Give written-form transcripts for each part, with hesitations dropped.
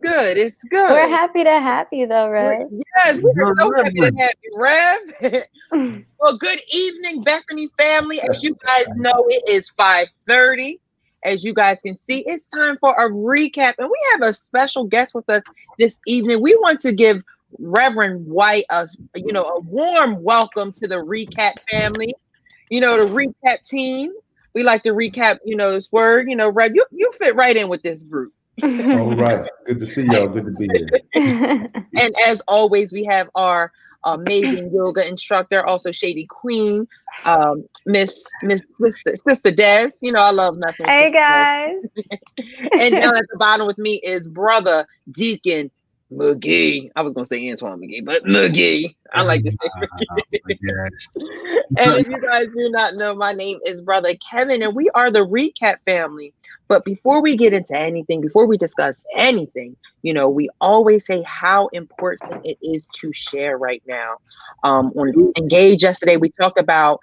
good. It's good. We're happy to have you, though, Rev. Yes, we are so happy to have you, Rev. Well, good evening, Bethany family. As you guys know, it is 5:30. As you guys can see, it's time for a recap. And we have a special guest with us this evening. We want to give Reverend White a warm welcome to the recap family. The recap team. We like to recap, this word. Rev, you fit right in with this group. All right. Good to see y'all. Good to be here. And as always, we have our amazing yoga instructor, also Shady Queen, Miss Sister Des. I love messing with Hey guys. And down at the bottom with me is Brother Deacon McGee. I was gonna say Antoine McGee, but McGee. I like to say McGee. And if you guys do not know, my name is Brother Kevin, and we are the Recap family. But before we get into anything, before we discuss anything, we always say how important it is to share right now. On Engage yesterday, we talked about,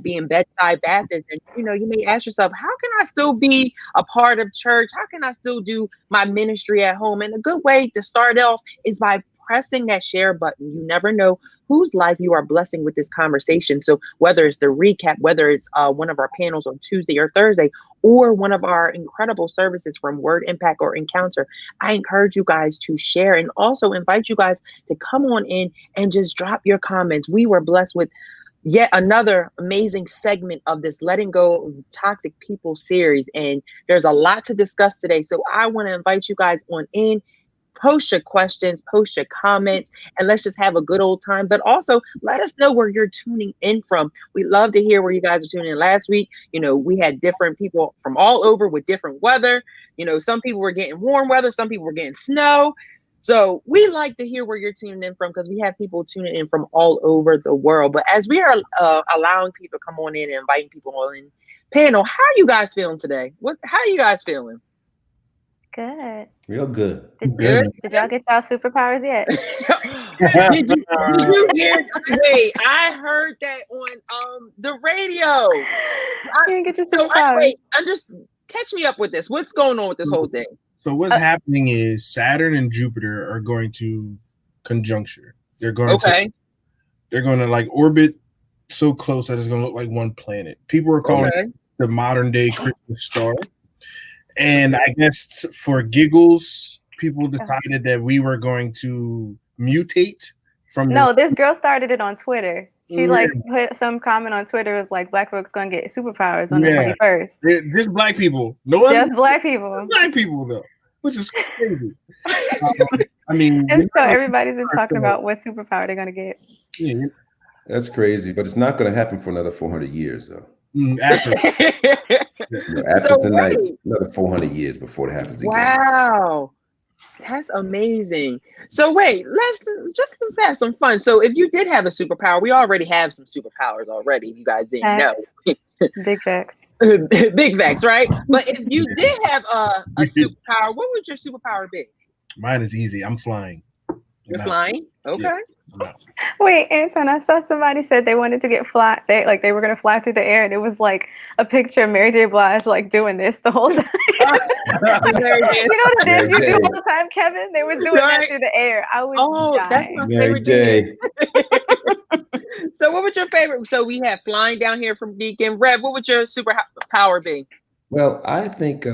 being bedside Baptist. And, you may ask yourself, how can I still be a part of church? How can I still do my ministry at home? And a good way to start off is by pressing that share button. You never know whose life you are blessing with this conversation. So whether it's the recap, whether it's one of our panels on Tuesday or Thursday, or one of our incredible services from Word Impact or Encounter, I encourage you guys to share and also invite you guys to come on in and just drop your comments. We were blessed with yet another amazing segment of this Letting Go of Toxic People series. And there's a lot to discuss today. So I want to invite you guys on in. Post your questions, post your comments, and let's just have a good old time. But also let us know where you're tuning in from. We love to hear where you guys are tuning in. Last week, we had different people from all over with different weather. Some people were getting warm weather, some people were getting snow. So we like to hear where you're tuning in from because we have people tuning in from all over the world. But as we are allowing people to come on in and inviting people on in panel, how are you guys feeling today? How are you guys feeling? Good. Real good. Did y'all get y'all superpowers yet? did you hear? Wait, I heard that on the radio. You didn't get your superpowers. Just catch me up with this. What's going on with this whole thing? So what's happening is Saturn and Jupiter are going to conjuncture. They're going to like orbit so close that it's going to look like one planet. People are calling it the modern day Christmas star. And I guess for giggles, people decided that we were going to mutate from. No, this girl started it on Twitter. She put some comment on Twitter was like, "Black folks gonna get superpowers on the 21st." Just black people. Just black people. Black people though, which is crazy. And so everybody's been talking about what superpower they're gonna get. Yeah. That's crazy, but it's not going to happen for another 400 years, though. After tonight, another 400 years before it happens again. Wow, that's amazing. So wait, let's have some fun. So if you did have a superpower, we already have some superpowers already. If you guys didn't know, big facts. Big facts, right? But if you did have a superpower, what would your superpower be? Mine is easy. I'm flying. You're flying? Okay. Yeah. Wait, Anton, I saw somebody said they wanted to get they were gonna fly through the air, and it was like a picture of Mary J. Blige like doing this the whole time. You know what it is you do all the time, Kevin? They were doing that through the air. I was dying. That's my favorite J. So what would your favorite? So we have flying down here from Deacon. Rev, what would your superpower be? Well, I think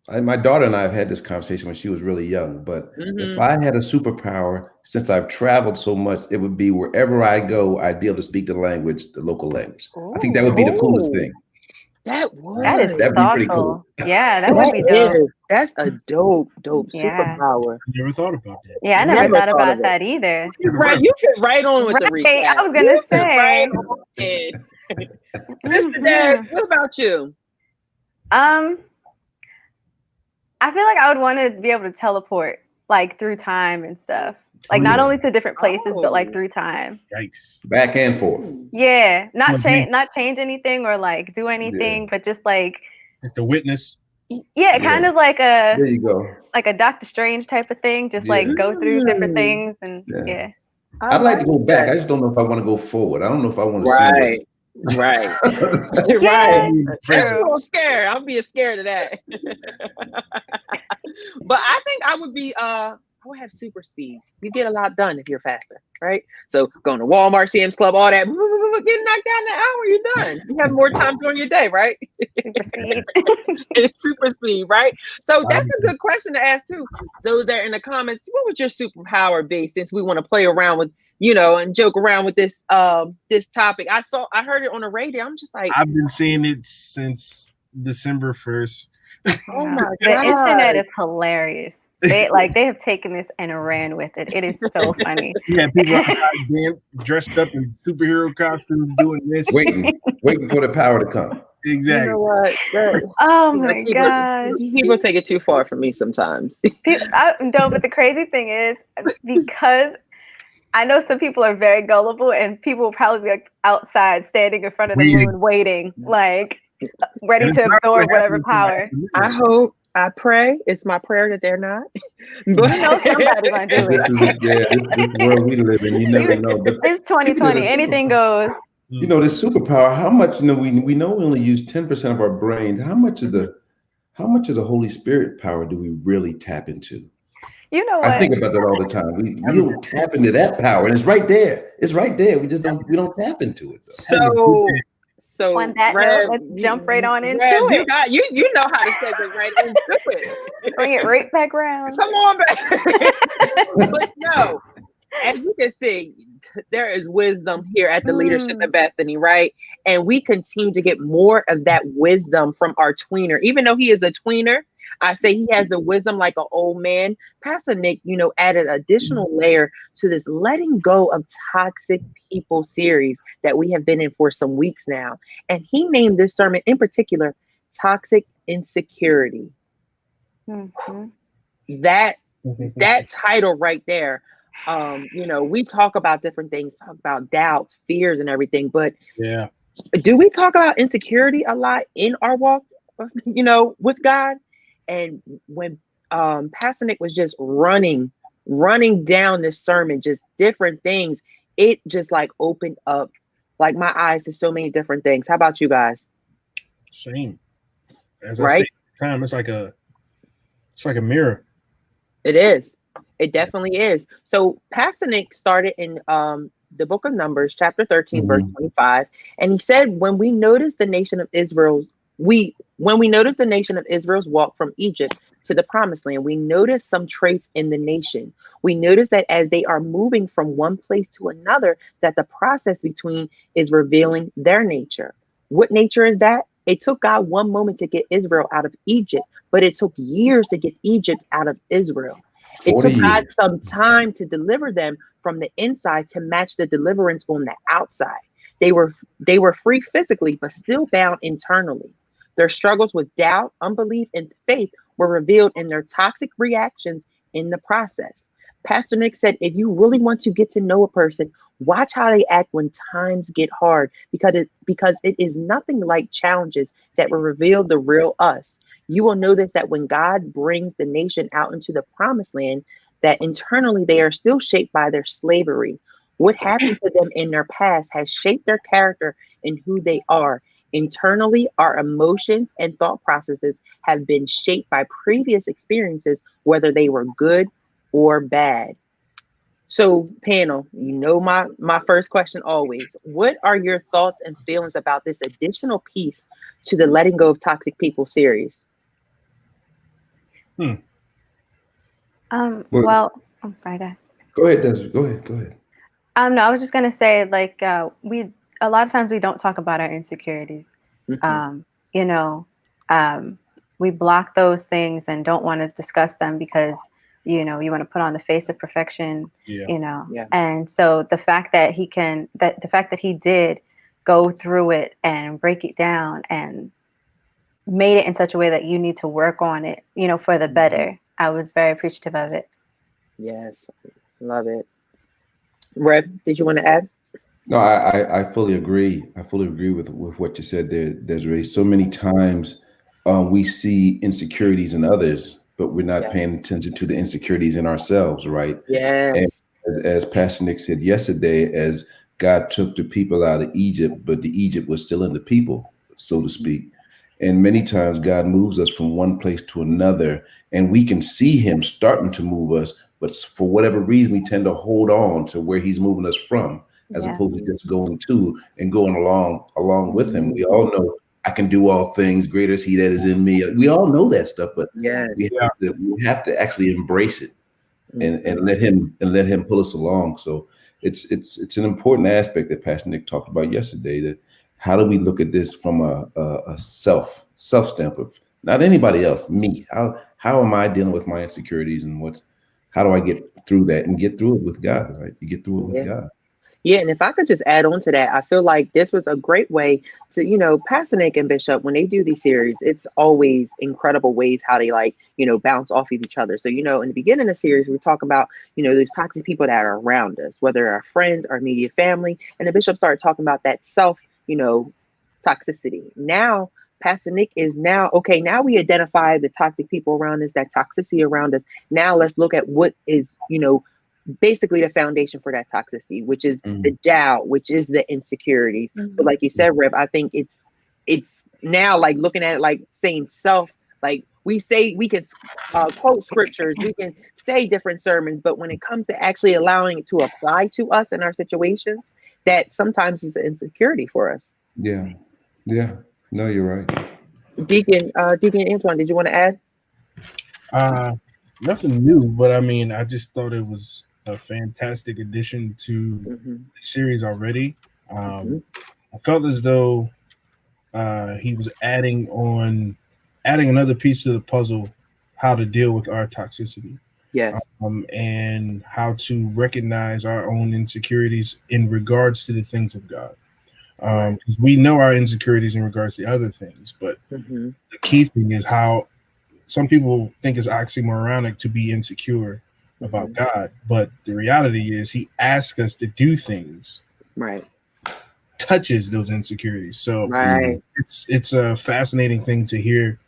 my daughter and I have had this conversation when she was really young, but if I had a superpower, since I've traveled so much, it would be wherever I go, I'd be able to speak the local language. I think that would be the coolest thing. That'd be pretty cool. Yeah, that would be dope. That's a dope superpower. I never thought about that. Yeah, I never thought about that either. Right, you fit right on with the recap. I was gonna say. Sister Dad, what about you? I feel like I would want to be able to teleport like through time and stuff. Like not only to different places, but like through time. Yikes. Back and forth. Yeah. Not change anything or like do anything, but just like the witness. Yeah, kind of like a there you go. Like a Doctor Strange type of thing. Just like go through different things and I'd like to go back. I just don't know if I want to go forward. I don't know if I want to see Right. Yeah, I'm scared. I'm being scared of that. But I think I would be I would have super speed. You get a lot done if you're faster, right? So going to Walmart, Sam's Club, all that, getting knocked down in an hour, you're done. You have more time during your day, right? super speed. It's super speed, right? So that's a good question to ask too. Those that are in the comments, what would your superpower be? Since we want to play around with, and joke around with this this topic. I heard it on the radio. I'm just like, I've been seeing it since December 1st. Oh my God. The internet is hilarious. They have taken this and ran with it. It is so funny. Yeah, people outside dressed up in superhero costumes doing this. Waiting for the power to come. Exactly. You know what? Oh my gosh. People take it too far for me sometimes. No, but the crazy thing is, because I know some people are very gullible, and people will probably be like outside standing in front of the moon waiting, like ready to absorb whatever power. I pray. It's my prayer that they're not. But somebody's gonna do it. This world we live in, you never know. But it's 2020. Anything goes. This superpower. How much? We know we only use 10% of our brain. How much of the Holy Spirit power do we really tap into? You know what? I think about that all the time. We don't tap into that power, and it's right there. It's right there. We just don't tap into it. So on that note, let's jump right on into it. You know how to segue right into it. Bring it right back around. Come on back. But no, as you can see, there is wisdom here at the Leadership of Bethany, right? And we continue to get more of that wisdom from our tweener. Even though he is a tweener, I say he has the wisdom like an old man. Pastor Nick, added additional layer to this letting go of toxic people series that we have been in for some weeks now. And he named this sermon in particular, Toxic Insecurity. Mm-hmm. That title right there, we talk about different things, talk about doubts, fears, and everything. But do we talk about insecurity a lot in our walk, with God? And when Pastor Nick was just running down this sermon, just different things, it just like opened up like my eyes to so many different things. How about you guys? Same. As I say, time it's like a mirror. It is. It definitely is. So Pastor Nick started in the book of Numbers, chapter 13, verse 25, and he said, when we notice the nation of Israel's walk from Egypt to the promised land, we notice some traits in the nation. We notice that as they are moving from one place to another, that the process between is revealing their nature. What nature is that? It took God one moment to get Israel out of Egypt, but it took years to get Egypt out of Israel. It took God some time to deliver them from the inside to match the deliverance on the outside. They were free physically, but still bound internally. Their struggles with doubt, unbelief, and faith were revealed in their toxic reactions in the process. Pastor Nick said, if you really want to get to know a person, watch how they act when times get hard, because it is nothing like challenges that will reveal the real us. You will notice that when God brings the nation out into the promised land, that internally they are still shaped by their slavery. What happened to them in their past has shaped their character and who they are. Internally, our emotions and thought processes have been shaped by previous experiences, whether they were good or bad. So, panel, my first question always, what are your thoughts and feelings about this additional piece to the Letting Go of Toxic People series? Well, I'm sorry, Dad. Go ahead, Desiree. Go ahead. No, I was just gonna say, a lot of times we don't talk about our insecurities. We block those things and don't want to discuss them because you want to put on the face of perfection. And so the fact that he did go through it and break it down and made it in such a way that you need to work on it, for the better. I was very appreciative of it. Yes, love it. Rev, did you want to add? No, I fully agree. I fully agree with what you said there, Desiree. So many times we see insecurities in others, but we're not paying attention to the insecurities in ourselves, right? Yes. And as Pastor Nick said yesterday, as God took the people out of Egypt, but the Egypt was still in the people, so to speak. And many times God moves us from one place to another, and we can see him starting to move us, but for whatever reason, we tend to hold on to where he's moving us from, as opposed to just going to and going along with him. We all know I can do all things, greater is he that is in me. We all know that stuff, but we have to actually embrace it and let him pull us along. So it's an important aspect that Pastor Nick talked about yesterday, that how do we look at this from a self stamp of not anybody else, me? How am I dealing with my insecurities, and how do I get through that and get through it with God, right? You get through it with God. Yeah, and if I could just add on to that, I feel like this was a great way to, Pastor Nick and Bishop, when they do these series, it's always incredible ways how they bounce off of each other. So, in the beginning of the series, we talk about, those toxic people that are around us, whether our friends, our immediate family, and the Bishop started talking about that toxicity. Now, Pastor Nick is now we identify the toxic people around us, that toxicity around us. Now let's look at what is, basically the foundation for that toxicity, which is the doubt, which is the insecurities. But like you said, Rev, I think it's now like looking at it like saying self, like we can quote scriptures, we can say different sermons, but when it comes to actually allowing it to apply to us in our situations, that sometimes is an insecurity for us. Yeah. No, you're right. Deacon Antoine, did you want to add? Nothing new, but I mean, I just thought it was a fantastic addition to the series already. I felt as though he was adding another piece to the puzzle, how to deal with our toxicity. Yes. And how to recognize our own insecurities in regards to the things of God. Because we know our insecurities in regards to other things, but the key thing is how some people think it's oxymoronic to be insecure about God, but the reality is he asks us to do things, touches those insecurities. So it's a fascinating thing to hear,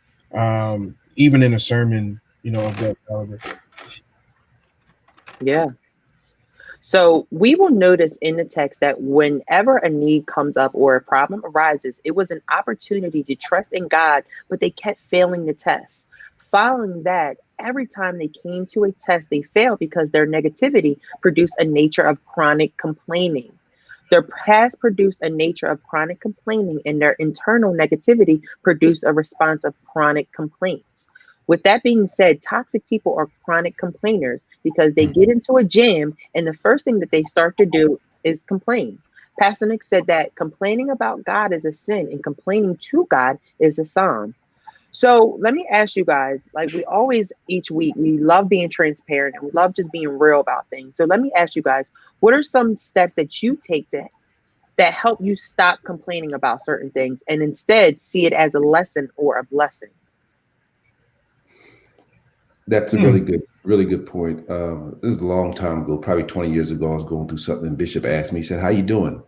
even in a sermon, of that caliber. Yeah. So we will notice in the text that whenever a need comes up or a problem arises, it was an opportunity to trust in God, but they kept failing the test. Following that, every time they came to a test, they failed because their negativity produced a nature of chronic complaining. Their past produced a nature of chronic complaining, and their internal negativity produced a response of chronic complaints. With that being said, toxic people are chronic complainers because they get into a jam and the first thing that they start to do is complain. Pastor Nick said that complaining about God is a sin and complaining to God is a psalm. So let me ask you guys, like we always, each week, we love being transparent and we love just being real about things. So let me ask you guys, what are some steps that you take that help you stop complaining about certain things and instead see it as a lesson or a blessing? That's a really good point. This is a long time ago, probably 20 years ago. I was going through something, and Bishop asked me, he said, "How you doing?"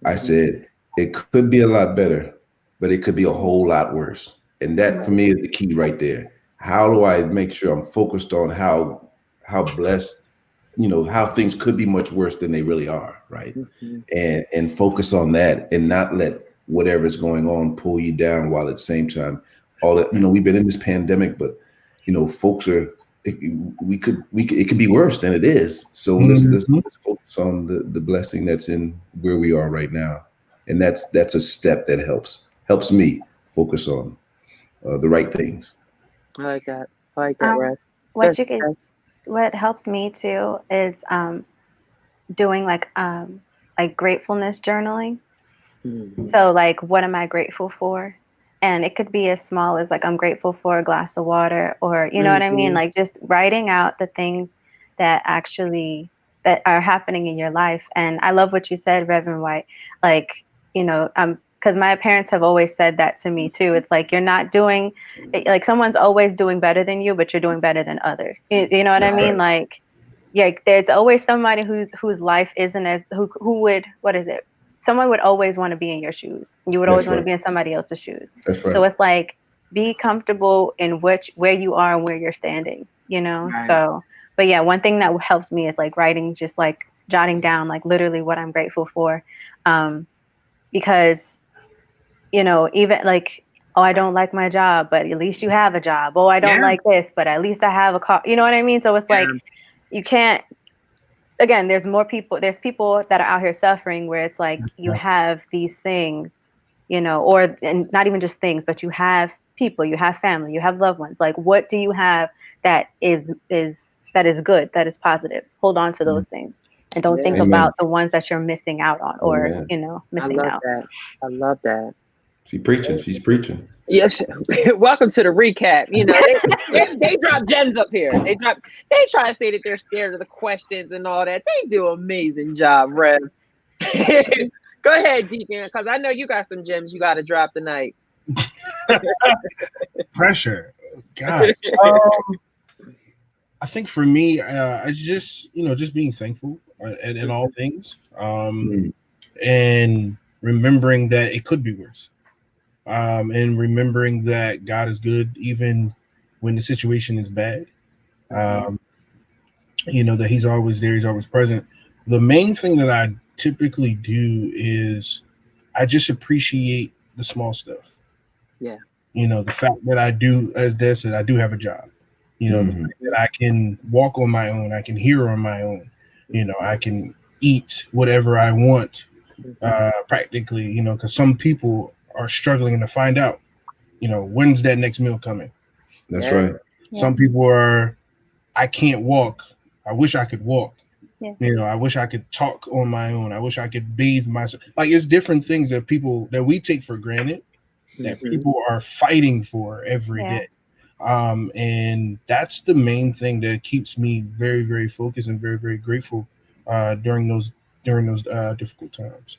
I said, "It could be a lot better, but it could be a whole lot worse." And that for me is the key right there. How do I make sure I'm focused on how blessed, how things could be much worse than they really are, right? And focus on that and not let whatever's going on pull you down, while at the same time, all that, we've been in this pandemic, but folks it could be worse than it is. So let's focus on the blessing that's in where we are right now. And that's a step that helps me focus on the right things. I like that, Red. What helps me too is doing like gratefulness journaling. So like, what am I grateful for? And it could be as small as like, I'm grateful for a glass of water, or you know what I mean? Like just writing out the things that that are happening in your life. And I love what you said, Reverend White, like, because my parents have always said that to me too. It's like, you're not doing, like someone's always doing better than you, but you're doing better than others. You know what I mean? Like, yeah, there's always somebody whose life isn't as, who would, what is it? Someone would always want to be in your shoes. You would always want to be in somebody else's shoes. That's right. So it's like, be comfortable in where you are and where you're standing, So, but yeah, one thing that helps me is like writing just like jotting down like literally what I'm grateful for, because even like, oh, I don't like my job, but at least you have a job. Oh, I don't like this, but at least I have a car. You know what I mean? So it's like you can't. Again, there's people that are out here suffering where it's like you have these things, and not even just things, but you have people, you have family, you have loved ones. Like, what do you have that is good, that is positive? Hold on to those things, and don't think about the ones that you're missing out on, or missing out. I love that. She's preaching. Yes. Welcome to the recap. They drop gems up here. They try to say that they're scared of the questions and all that. They do an amazing job, Rev. Go ahead, Deacon, because I know you got some gems you got to drop tonight. Pressure. God. I think for me, I just being thankful at all things, and remembering that it could be worse. And remembering that God is good even when the situation is bad. That He's always there, He's always present. The main thing that I typically do is I just appreciate the small stuff. Yeah. The fact that I do, as Des said, I do have a job. The fact that I can walk on my own, I can hear on my own. I can eat whatever I want, practically. Because some people are struggling to find out, when's that next meal coming? That's right. Some people are, I can't walk. I wish I could walk. Yeah. I wish I could talk on my own. I wish I could bathe myself. Like, it's different things that we take for granted that people are fighting for every day. And that's the main thing that keeps me very, very focused and very, very grateful during those difficult times.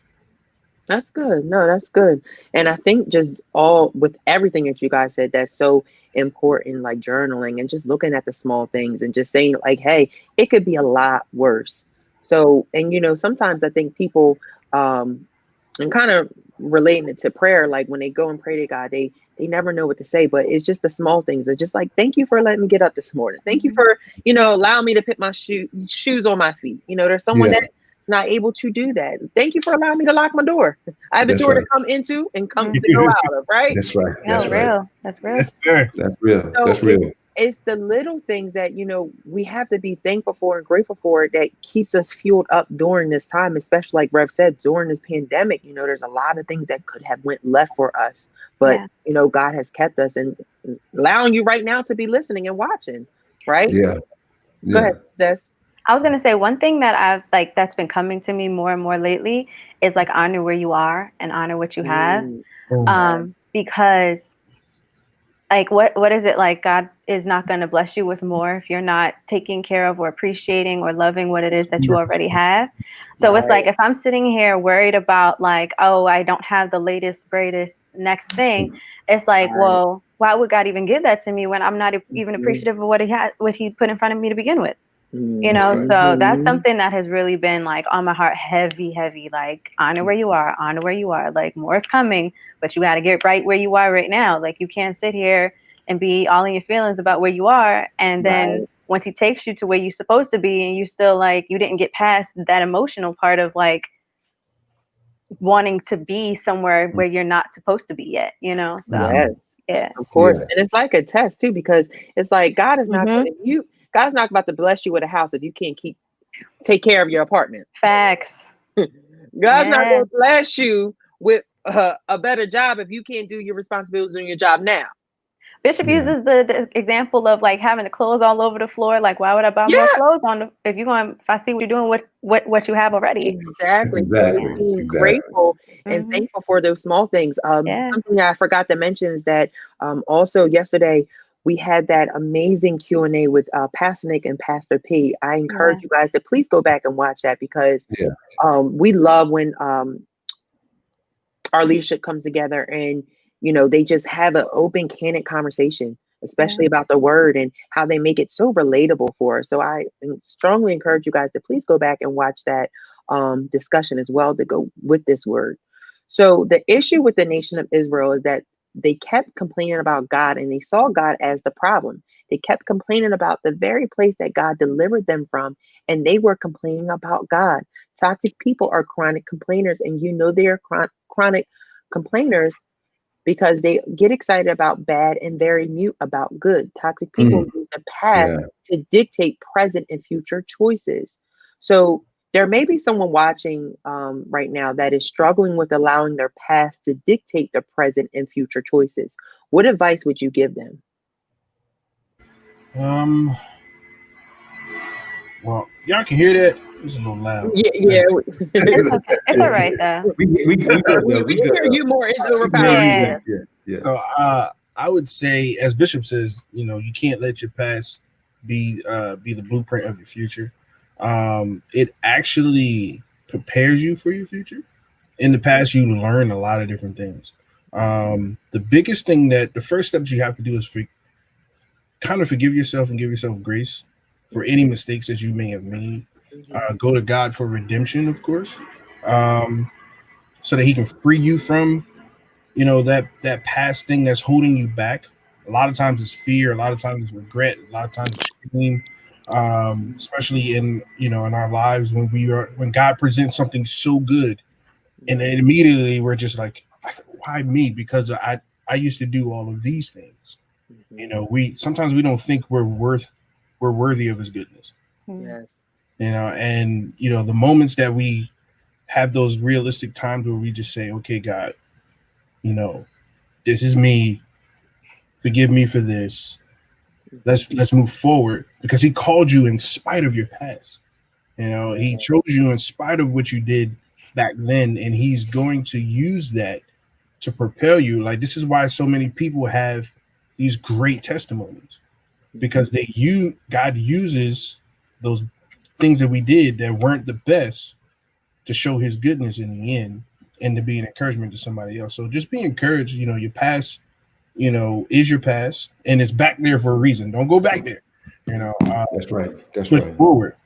That's good. No, that's good. And I think just all with everything that you guys said, that's so important, like journaling and just looking at the small things and just saying like, hey, it could be a lot worse. So, and sometimes I think people, and kind of relating it to prayer, like when they go and pray to God, they never know what to say, but it's just the small things. It's just like, thank you for letting me get up this morning. Thank you for, allowing me to put my shoes on my feet. There's someone that's not able to do that. Thank you for allowing me to lock my door. I have a door to come into and come to go out of, right? That's right. That's real. That's real. Yes, sir. That's real. So that's real. It's the little things that, we have to be thankful for and grateful for that keeps us fueled up during this time, especially like Rev said, during this pandemic. There's a lot of things that could have went left for us, but God has kept us and allowing you right now to be listening and watching, right? Yeah. Go ahead, Des. I was going to say one thing that that's been coming to me more and more lately is like honor where you are and honor what you have. Because like, what is it like? God is not going to bless you with more if you're not taking care of or appreciating or loving what it is that you already have. So it's like, if I'm sitting here worried about like, oh, I don't have the latest, greatest next thing. It's like, well, why would God even give that to me when I'm not even appreciative of what he put in front of me to begin with? So that's something that has really been like on my heart, heavy, like honor where you are, like more is coming, but you got to get right where you are right now. Like you can't sit here and be all in your feelings about where you are. And then once he takes you to where you're supposed to be and you still like, you didn't get past that emotional part of like wanting to be somewhere where you're not supposed to be yet, So of course. And it's like a test too, because it's like, God is not going to God's not about to bless you with a house if you can't take care of your apartment. Facts. God's not going to bless you with a better job if you can't do your responsibilities on your job now. Bishop uses the example of like having the clothes all over the floor. Like, why would I buy more clothes if I see what you're doing with what you have already? Exactly. So being grateful and thankful for those small things. Something that I forgot to mention is that also yesterday we had that amazing Q&A with Pastor Nick and Pastor P. I encourage you guys to please go back and watch that because we love when our leadership comes together and, they just have an open, candid conversation, especially about the word and how they make it so relatable for us. So I strongly encourage you guys to please go back and watch that discussion as well to go with this word. So the issue with the nation of Israel is that they kept complaining about God and they saw God as the problem. They kept complaining about the very place that God delivered them from, and they were complaining about God. Toxic people are chronic complainers, and they are chronic complainers because they get excited about bad and very mute about good. Toxic people use the past to dictate present and future choices. So there may be someone watching right now that is struggling with allowing their past to dictate their present and future choices. What advice would you give them? Well, y'all can hear that. It's a little loud. Yeah. It's okay. It's all right though. We can hear you more. It's overpowering. Yeah. So I would say, as Bishop says, you can't let your past be the blueprint of your future. It actually prepares you for your future. In the past, you learn a lot of different things. The biggest thing the first steps you have to do is kind of forgive yourself and give yourself grace for any mistakes that you may have made. Go to God for redemption, of course, so that he can free you from, that past thing that's holding you back. A lot of times it's fear. A lot of times it's regret. A lot of times it's shame, especially in our lives when God presents something so good, and then immediately we're just like, why me? Because I used to do all of these things. Sometimes we don't think we're worthy of his goodness. Yes. And the moments that we have those realistic times where we just say, okay, God, this is me. Forgive me for this. Let's move forward, because he called you in spite of your past. He chose you in spite of what you did back then, and he's going to use that to propel you. Like, this is why so many people have these great testimonies, because God uses those things that we did that weren't the best to show his goodness in the end and to be an encouragement to somebody else. So just be encouraged. Your past, is your past, and it's back there for a reason. Don't go back there. That's right. Push forward,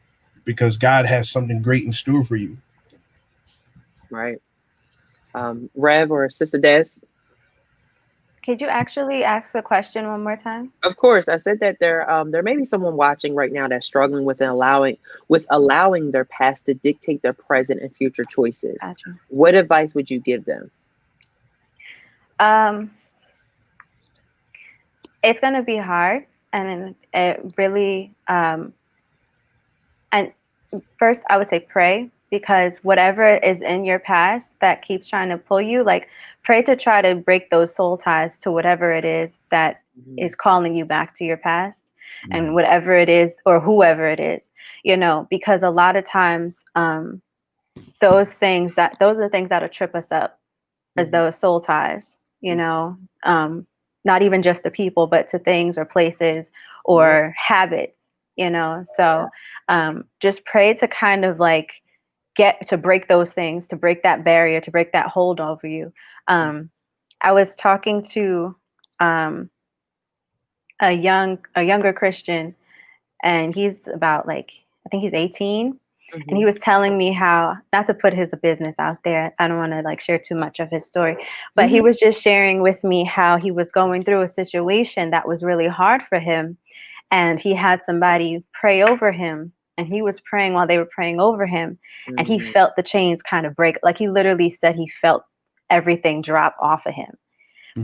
because God has something great in store for you. Right. Rev or Sister Des? Could you actually ask the question one more time? Of course. I said that there may be someone watching right now that's struggling with allowing their past to dictate their present and future choices. Gotcha. What advice would you give them? It's going to be hard, and it really and first I would say pray, because whatever is in your past that keeps trying to pull you, like, pray to try to break those soul ties to whatever it is that is calling you back to your past, and whatever it is, or whoever it is, because a lot of times those are things that'll trip us up, as those soul ties, not even just to people, but to things or places or habits, so just pray to kind of like get to break those things, to break that barrier, to break that hold over you. I was talking to a younger Christian, and he's about, like, I think he's 18. And he was telling me how, not to put his business out there, I don't want to like share too much of his story, but he was just sharing with me how he was going through a situation that was really hard for him. And he had somebody pray over him, and he was praying while they were praying over him. And he felt the chains kind of break. Like, he literally said he felt everything drop off of him.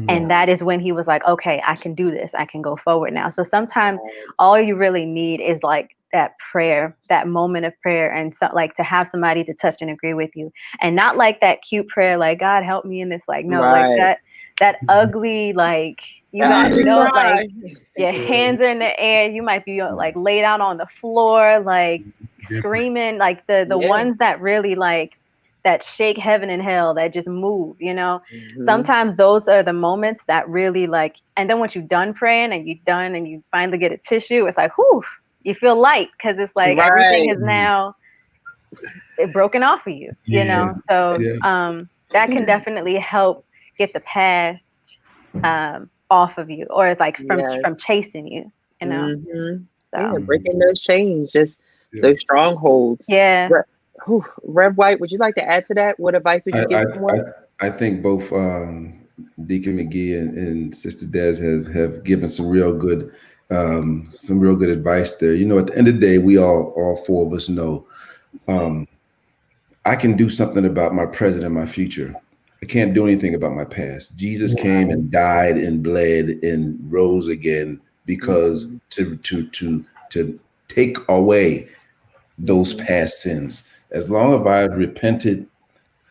And that is when he was like, okay, I can do this. I can go forward now. So sometimes all you really need is like that prayer, that moment of prayer, and so, like, to have somebody to touch and agree with you, and not like that cute prayer, like, God help me in this. Like, no, like that ugly, like, you might like your hands are in the air. You might be like laid out on the floor, like screaming, like the ones that really like that shake heaven and hell, that just move, Sometimes those are the moments that really like, and then once you're done praying and you finally get a tissue, it's like, whew, you feel light, because it's like everything is now broken off of you, So that can definitely help get the past off of you, or like from chasing you, So breaking those chains, just those strongholds. Rev White, would you like to add to that? What advice would you give someone? I think both Deacon McGee and Sister Des have given some real good Some real good advice there. You know, at the end of the day, we all four of us know I can do something about my present and my future. I can't do anything about my past. Jesus came and died and bled and rose again because to take away those past sins. As long as I've repented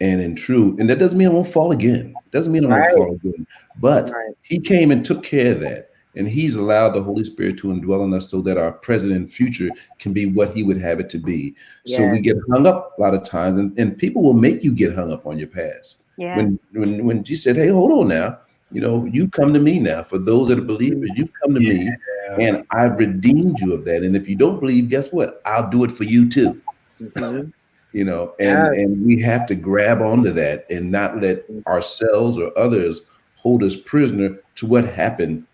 and in truth, and that doesn't mean I won't fall again. Doesn't mean I won't fall again. But he came and took care of that. And he's allowed the Holy Spirit to indwell in us so that our present and future can be what he would have it to be. So we get hung up a lot of times, and people will make you get hung up on your past. Yeah. When Jesus said, hey, hold on now, you know, you come to me now. For those that are believers, you've come to me and I've redeemed you of that. And if you don't believe, guess what? I'll do it for you too. You know, and we have to grab onto that and not let ourselves or others hold us prisoner to what happened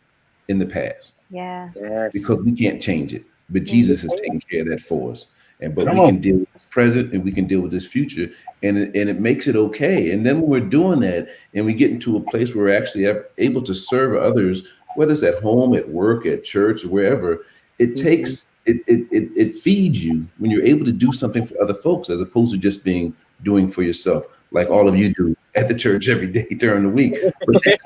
in the past. Yeah. Because we can't change it. But Jesus has taken care of that for us. But we can deal with this present and we can deal with this future. And it makes it okay. And then when we're doing that and we get into a place where we're actually able to serve others, whether it's at home, at work, at church, or wherever, it takes it feeds you when you're able to do something for other folks as opposed to just doing for yourself, like all of you do at the church every day during the week. But that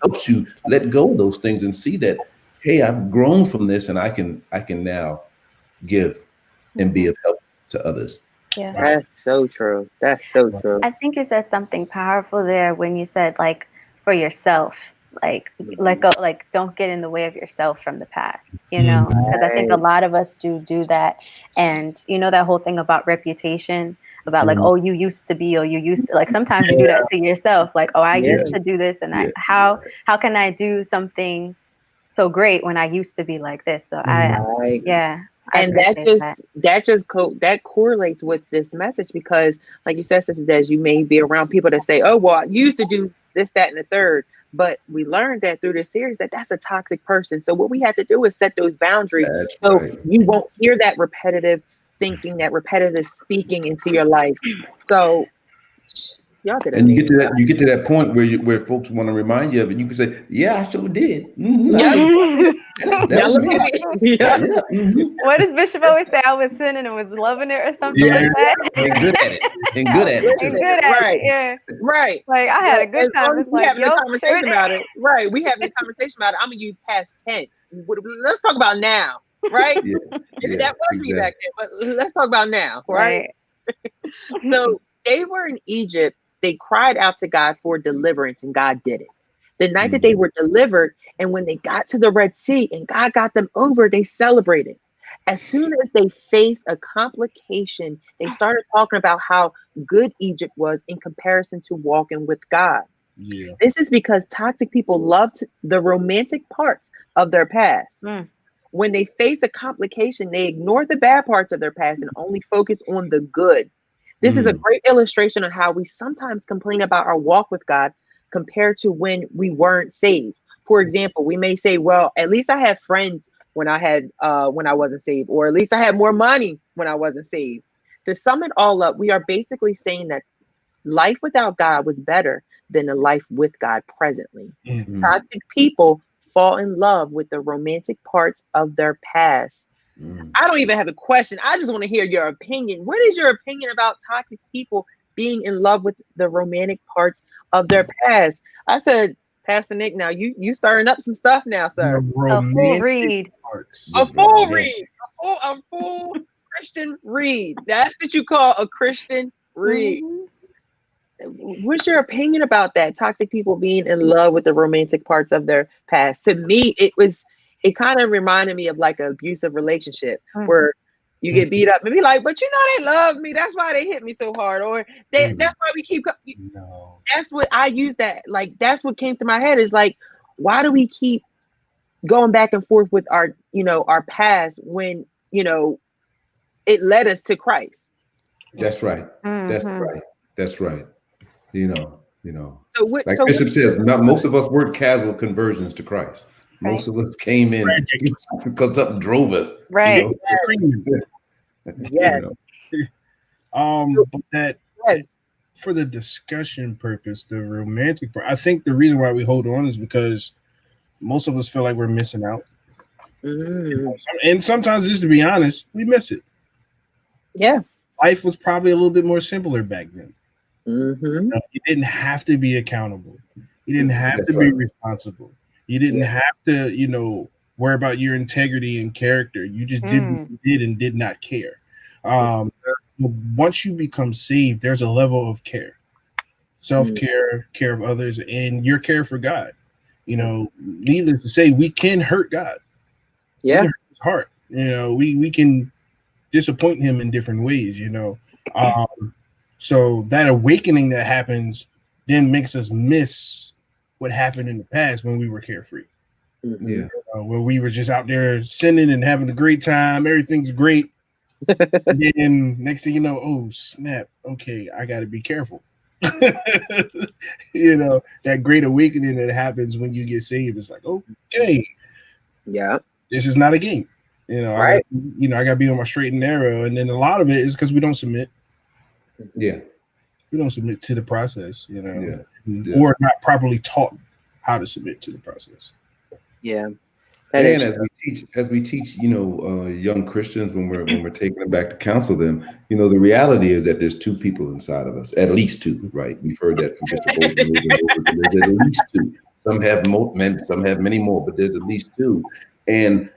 helps you let go of those things and see that, hey, I've grown from this and I can now give and be of help to others. Yeah. That's so true. That's so true. I think you said something powerful there when you said, like, for yourself, like, let go, like, don't get in the way of yourself from the past, you know, because I think a lot of us do that. And you know, that whole thing about reputation, about like, oh, you used to be, or you used to, like, sometimes you do that to yourself, like, oh, I used to do this, and how can I do something so great when I used to be like this? So and that correlates with this message, because like you said, Sister Des, you may be around people that say, oh, well, I used to do this, that, and the third. But we learned that through this series that's a toxic person. So what we have to do is set those boundaries you won't hear that repetitive thinking, that repetitive speaking into your life. So y'all did and you get to that point where folks want to remind you of it. You can say, yeah, I sure did. What does Bishop always say? I was sinning and was loving it, or something like that. And good at it. And good at it. Yeah. Right. Like, I had a good time. It's like, having a conversation about it. Right. We having a conversation about it. I'm gonna use past tense. Let's talk about now. Right. That was me back then, but let's talk about now. Right. So they were in Egypt. They cried out to God for deliverance, and God did it. The night that they were delivered, and when they got to the Red Sea and God got them over, they celebrated. As soon as they faced a complication, they started talking about how good Egypt was in comparison to walking with God. This is because toxic people loved the romantic parts of their past. When they face a complication, they ignore the bad parts of their past and only focus on the good. This is a great illustration of how we sometimes complain about our walk with God compared to when we weren't saved. For example, we may say, well, at least I had friends when I wasn't saved, or at least I had more money when I wasn't saved. To sum it all up, we are basically saying that life without God was better than a life with God presently. Toxic people fall in love with the romantic parts of their past. I don't even have a question. I just want to hear your opinion. What is your opinion about toxic people being in love with the romantic parts of their past? I said, Pastor Nick, now you stirring up some stuff now, sir. A full read. A full read. A full Christian read. That's what you call a Christian read. What's your opinion about that? Toxic people being in love with the romantic parts of their past. To me, it kind of reminded me of like an abusive relationship where you get beat up and be like, but you know, they love me. That's why they hit me so hard. Or that's why we keep. That's what I use that. Like, that's what came to my head is like, why do we keep going back and forth with our past when, it led us to Christ? That's right. That's right. That's right. You know. So Bishop says, most of us weren't casual conversions to Christ. Most of us came in because something drove us. Right. Yes. But that for the discussion purpose, the romantic part, I think the reason why we hold on is because most of us feel like we're missing out. And sometimes, just to be honest, we miss it. Yeah. Life was probably a little bit more simpler back then. You didn't have to be accountable. You didn't have to be responsible. You didn't have to, worry about your integrity and character. You just did what you did and did not care. Once you become saved, there's a level of care, self-care, care of others, and your care for God. Needless to say, we can hurt God. Yeah. We can hurt his heart. We can disappoint him in different ways, so that awakening that happens then makes us miss what happened in the past when we were carefree. Yeah. When we were just out there sinning and having a great time, everything's great. And then next thing you know, oh snap, okay, I got to be careful. That great awakening that happens when you get saved is like, okay, yeah, this is not a game. Right. I got to be on my straight and narrow. And then a lot of it is because we don't submit. Yeah. We don't submit to the process, or not properly taught how to submit to the process. Yeah. And as we teach, young Christians when we're taking them back to counsel them, the reality is that there's two people inside of us, at least two, right? We've heard that from Bishop Bolton. There's at least two. Some have more, some have many more, but there's at least two. And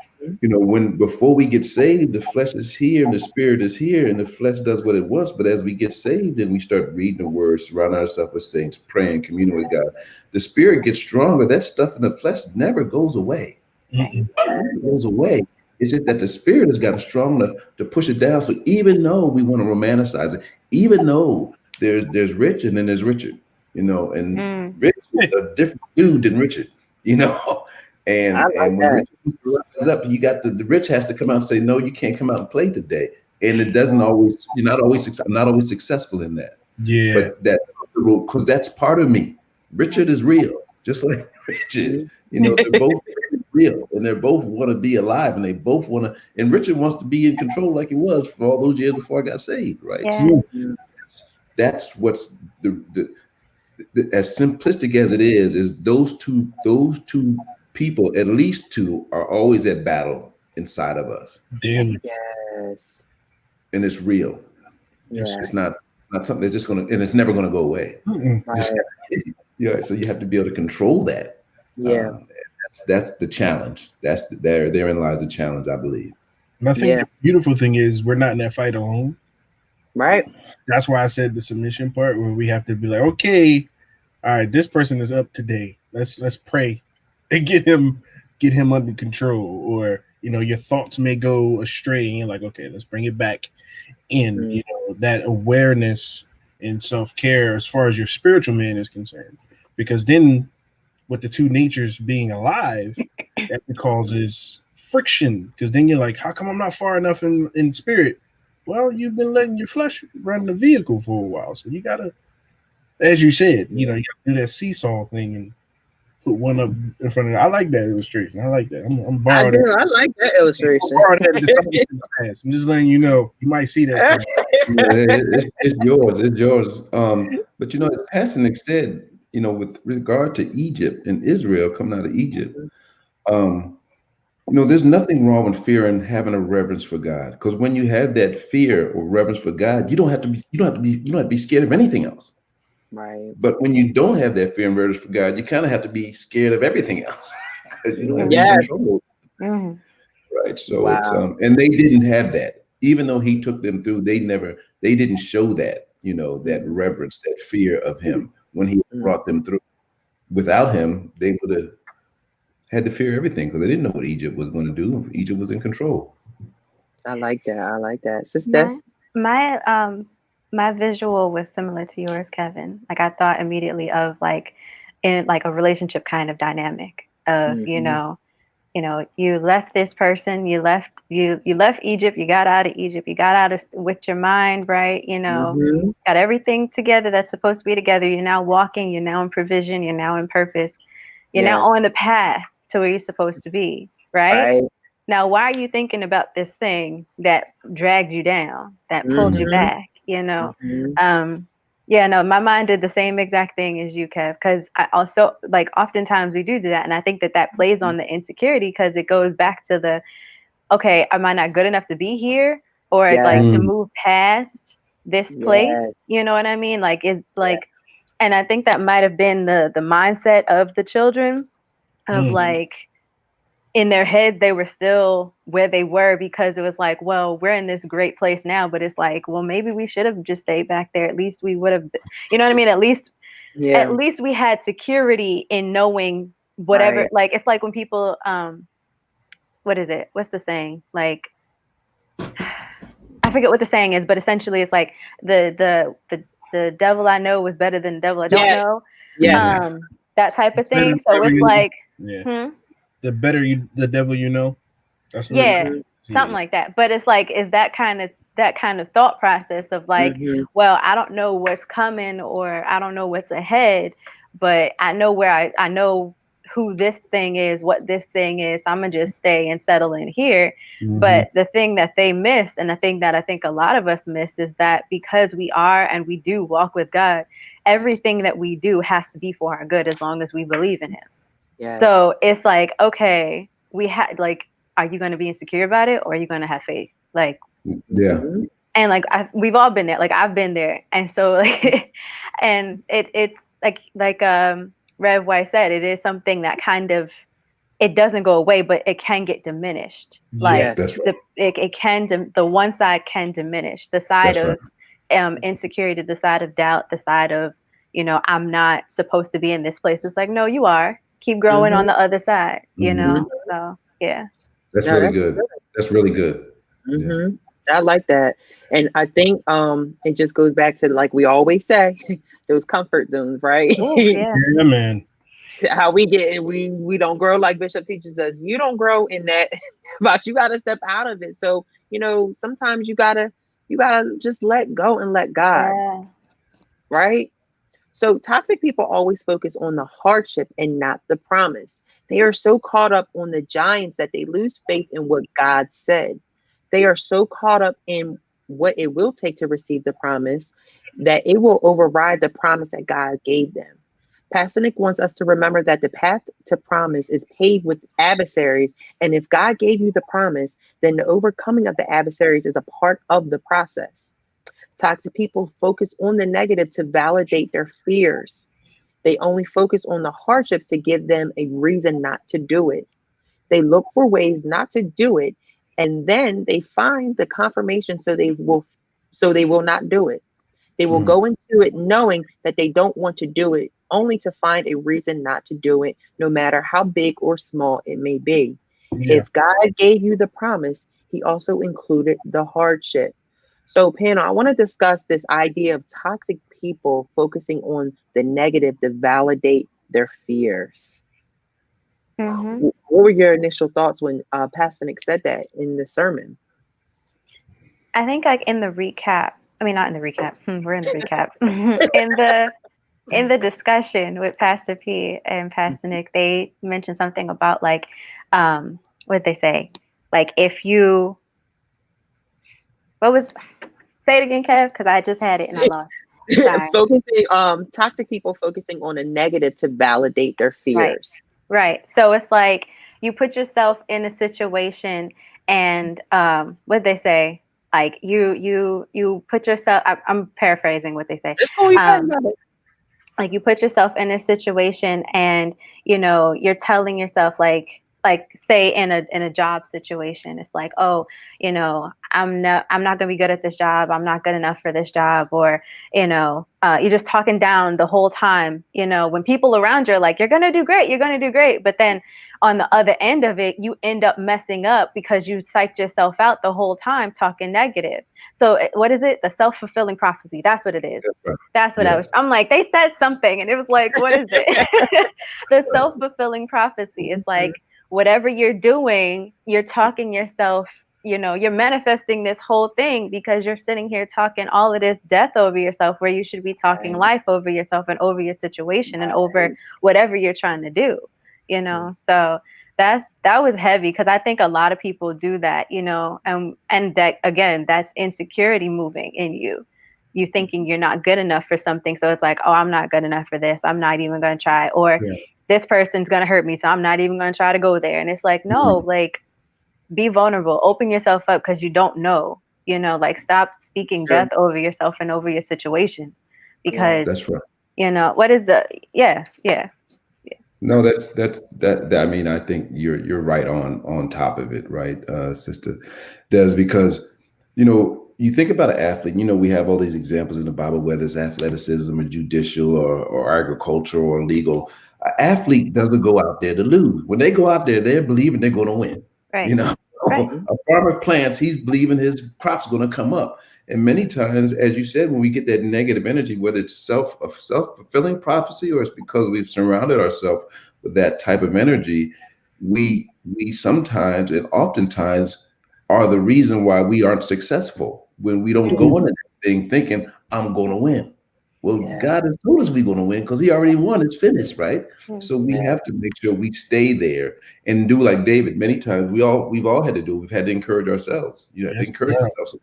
before we get saved, the flesh is here and the spirit is here, and the flesh does what it wants. But as we get saved and we start reading the word, surrounding ourselves with saints, praying, communing with God, the spirit gets stronger. That stuff in the flesh never goes away. It goes away. It's just that the spirit has gotten strong enough to push it down. So even though we want to romanticize it, even though there's Rich and then there's Richard, and Rich is a different dude than Richard, And when Rich rises up, you got the Rich has to come out and say, no, you can't come out and play today. And it doesn't always, I'm not always successful in that. Yeah. But because that's part of me. Richard is real, just like Richard. They're both real and they both want to be alive and they both want to, and Richard wants to be in control like he was for all those years before I got saved, right? Yeah. So that's what's as simplistic as it is those two people, at least two, are always at battle inside of us. Damn. Yes. And it's real. Yes. It's not something that's just going to, and it's never going to go away. Right. Yeah. So you have to be able to control that. Yeah. That's the challenge. Therein lies the challenge, I believe. And I think the beautiful thing is we're not in that fight alone. Right. That's why I said the submission part, where we have to be like, okay, all right, this person is up today. Let's pray and get him under control. Or your thoughts may go astray, and you're like, okay, let's bring it back in. That awareness and self-care as far as your spiritual man is concerned, because then with the two natures being alive, that causes friction, because then you're like, how come I'm not far enough in spirit? Well, you've been letting your flesh run the vehicle for a while, so you gotta, as you said, you gotta do that seesaw thing and put one up in front of it. I like that illustration. I like that. I'm borrowing it. I like that illustration. I'm just letting you know. You might see that. It's yours. It's yours. But as Pastor Nick said, with regard to Egypt and Israel coming out of Egypt, there's nothing wrong with fear and having a reverence for God. Because when you have that fear or reverence for God, you don't have to be scared of anything else. Right. But when you don't have that fear and reverence for God, you kind of have to be scared of everything else. Because you don't have any control. Right. So it's and they didn't have that. Even though he took them through, they didn't show that, that reverence, that fear of him when he brought them through. Without him, they would have had to fear everything because they didn't know what Egypt was going to do. Egypt was in control. I like that. Sister, my visual was similar to yours, Kevin. Like I thought immediately of in a relationship kind of dynamic of, you left this person, you left Egypt, you got out of Egypt, you got out of with your mind, right? Got everything together that's supposed to be together. You're now walking, you're now in provision, you're now in purpose, you're now on the path to where you're supposed to be, right? Now, why are you thinking about this thing that dragged you down, that pulled you back? Yeah, no, my mind did the same exact thing as you, Kev, because I also, like, oftentimes we do that. And I think that plays on the insecurity, because it goes back to the, okay, am I not good enough to be here? Or like to move past this place? You know what I mean? Like, it's like, and I think that might have been the mindset of the children of like, in their head, they were still where they were, because it was like, well, we're in this great place now, but it's like, well, maybe we should have just stayed back there. At least we would have, you know what I mean? At least we had security in knowing whatever, like, it's like when people, what is it? What's the saying? Like, I forget what the saying is, but essentially it's like the devil I know was better than the devil I don't know. That type of thing. So it's like, the better the devil you know. That's something like that. But it's like, is that kind of thought process of like, well, I don't know what's coming, or I don't know what's ahead, but I know where I know who this thing is, what this thing is. So I'm gonna just stay and settle in here. But the thing that they miss, and the thing that I think a lot of us miss, is that because we are and we do walk with God, everything that we do has to be for our good, as long as we believe in Him. So it's like, okay, we had like, are you going to be insecure about it, or are you going to have faith? Like, and like, we've all been there. Like, I've been there. And so like, and it's like Rev White said, it is something that kind of, it doesn't go away, but it can get diminished. Like, it can, the one side can diminish, the side of insecurity, the side of doubt, the side of, you know, I'm not supposed to be in this place. It's like, no, you are. Keep growing on the other side, you know? So, yeah. That's really good. That's really good. I like that. And I think it just goes back to, like we always say, those comfort zones, right? Yeah, man. How we get, we don't grow, like Bishop teaches us. You don't grow in that, but you got to step out of it. So, you know, sometimes you gotta just let go and let God, right? So toxic people always focus on the hardship and not the promise. They are so caught up on the giants that they lose faith in what God said. They are so caught up in what it will take to receive the promise that it will override the promise that God gave them. Pastor Nick wants us to remember that the path to promise is paved with adversaries. And if God gave you the promise, then the overcoming of the adversaries is a part of the process. Toxic people focus on the negative to validate their fears. They only focus on the hardships to give them a reason not to do it. They look for ways not to do it, and then they find the confirmation so they will not do it. They will go into it knowing that they don't want to do it, only to find a reason not to do it, no matter how big or small it may be. If God gave you the promise, He also included the hardship. So, panel, I want to discuss this idea of toxic people focusing on the negative to validate their fears. What were your initial thoughts when Pastor Nick said that in the sermon? I think, like, in the recap, I mean, not in the recap. We're in the recap. in the discussion with Pastor P and Pastor Nick, they mentioned something about, like, what did they say? Like, if you, say it again, Kev, because I just had it and I lost. Focusing, toxic people focusing on a negative to validate their fears. Right. So it's like you put yourself in a situation, and what they say, like you put yourself. I'm paraphrasing what they say. Like, you put yourself in a situation, and you know, you're telling yourself, like say in a job situation, it's like, oh, you know, I'm not gonna be good at this job, I'm not good enough for this job, or you know, you're just talking down the whole time, you know, when people around you are like, you're gonna do great, but then on the other end of it, you end up messing up because you psyched yourself out the whole time talking negative. So what is it? The self-fulfilling prophecy. That's what it is. That's what I'm like, they said something and it was like, what is it? The self-fulfilling prophecy is like, whatever you're doing, you're talking yourself, you know, you're manifesting this whole thing because you're sitting here talking all of this death over yourself, where you should be talking life over yourself and over your situation and over whatever you're trying to do, you know? So that was heavy, because I think a lot of people do that, you know, and that, again, that's insecurity moving in you. you thinking you're not good enough for something. So it's like, oh, I'm not good enough for this. I'm not even going to try. Or this person's going to hurt me, so I'm not even going to try to go there. And it's like, no, like, be vulnerable. Open yourself up because you don't know. You know, like, stop speaking death over yourself and over your situation. Because, that's right. You know, what is the, yeah. No, that. I mean, I think you're right on top of it, right, Sister Des, because, you know, you think about an athlete, you know, we have all these examples in the Bible, whether it's athleticism or judicial or agricultural or legal. An athlete doesn't go out there to lose. When they go out there, they're believing they're going to win. Right. You know, a farmer plants, he's believing his crop's going to come up. And many times, as you said, when we get that negative energy, whether it's self-fulfilling prophecy or it's because we've surrounded ourselves with that type of energy, we sometimes and oftentimes are the reason why we aren't successful when we don't go into that thing thinking, I'm going to win. Well, God has told us we're going to win because he already won. It's finished, right? So we have to make sure we stay there and do like David. Many times we've all had to do. We've had to encourage ourselves. You have to encourage ourselves.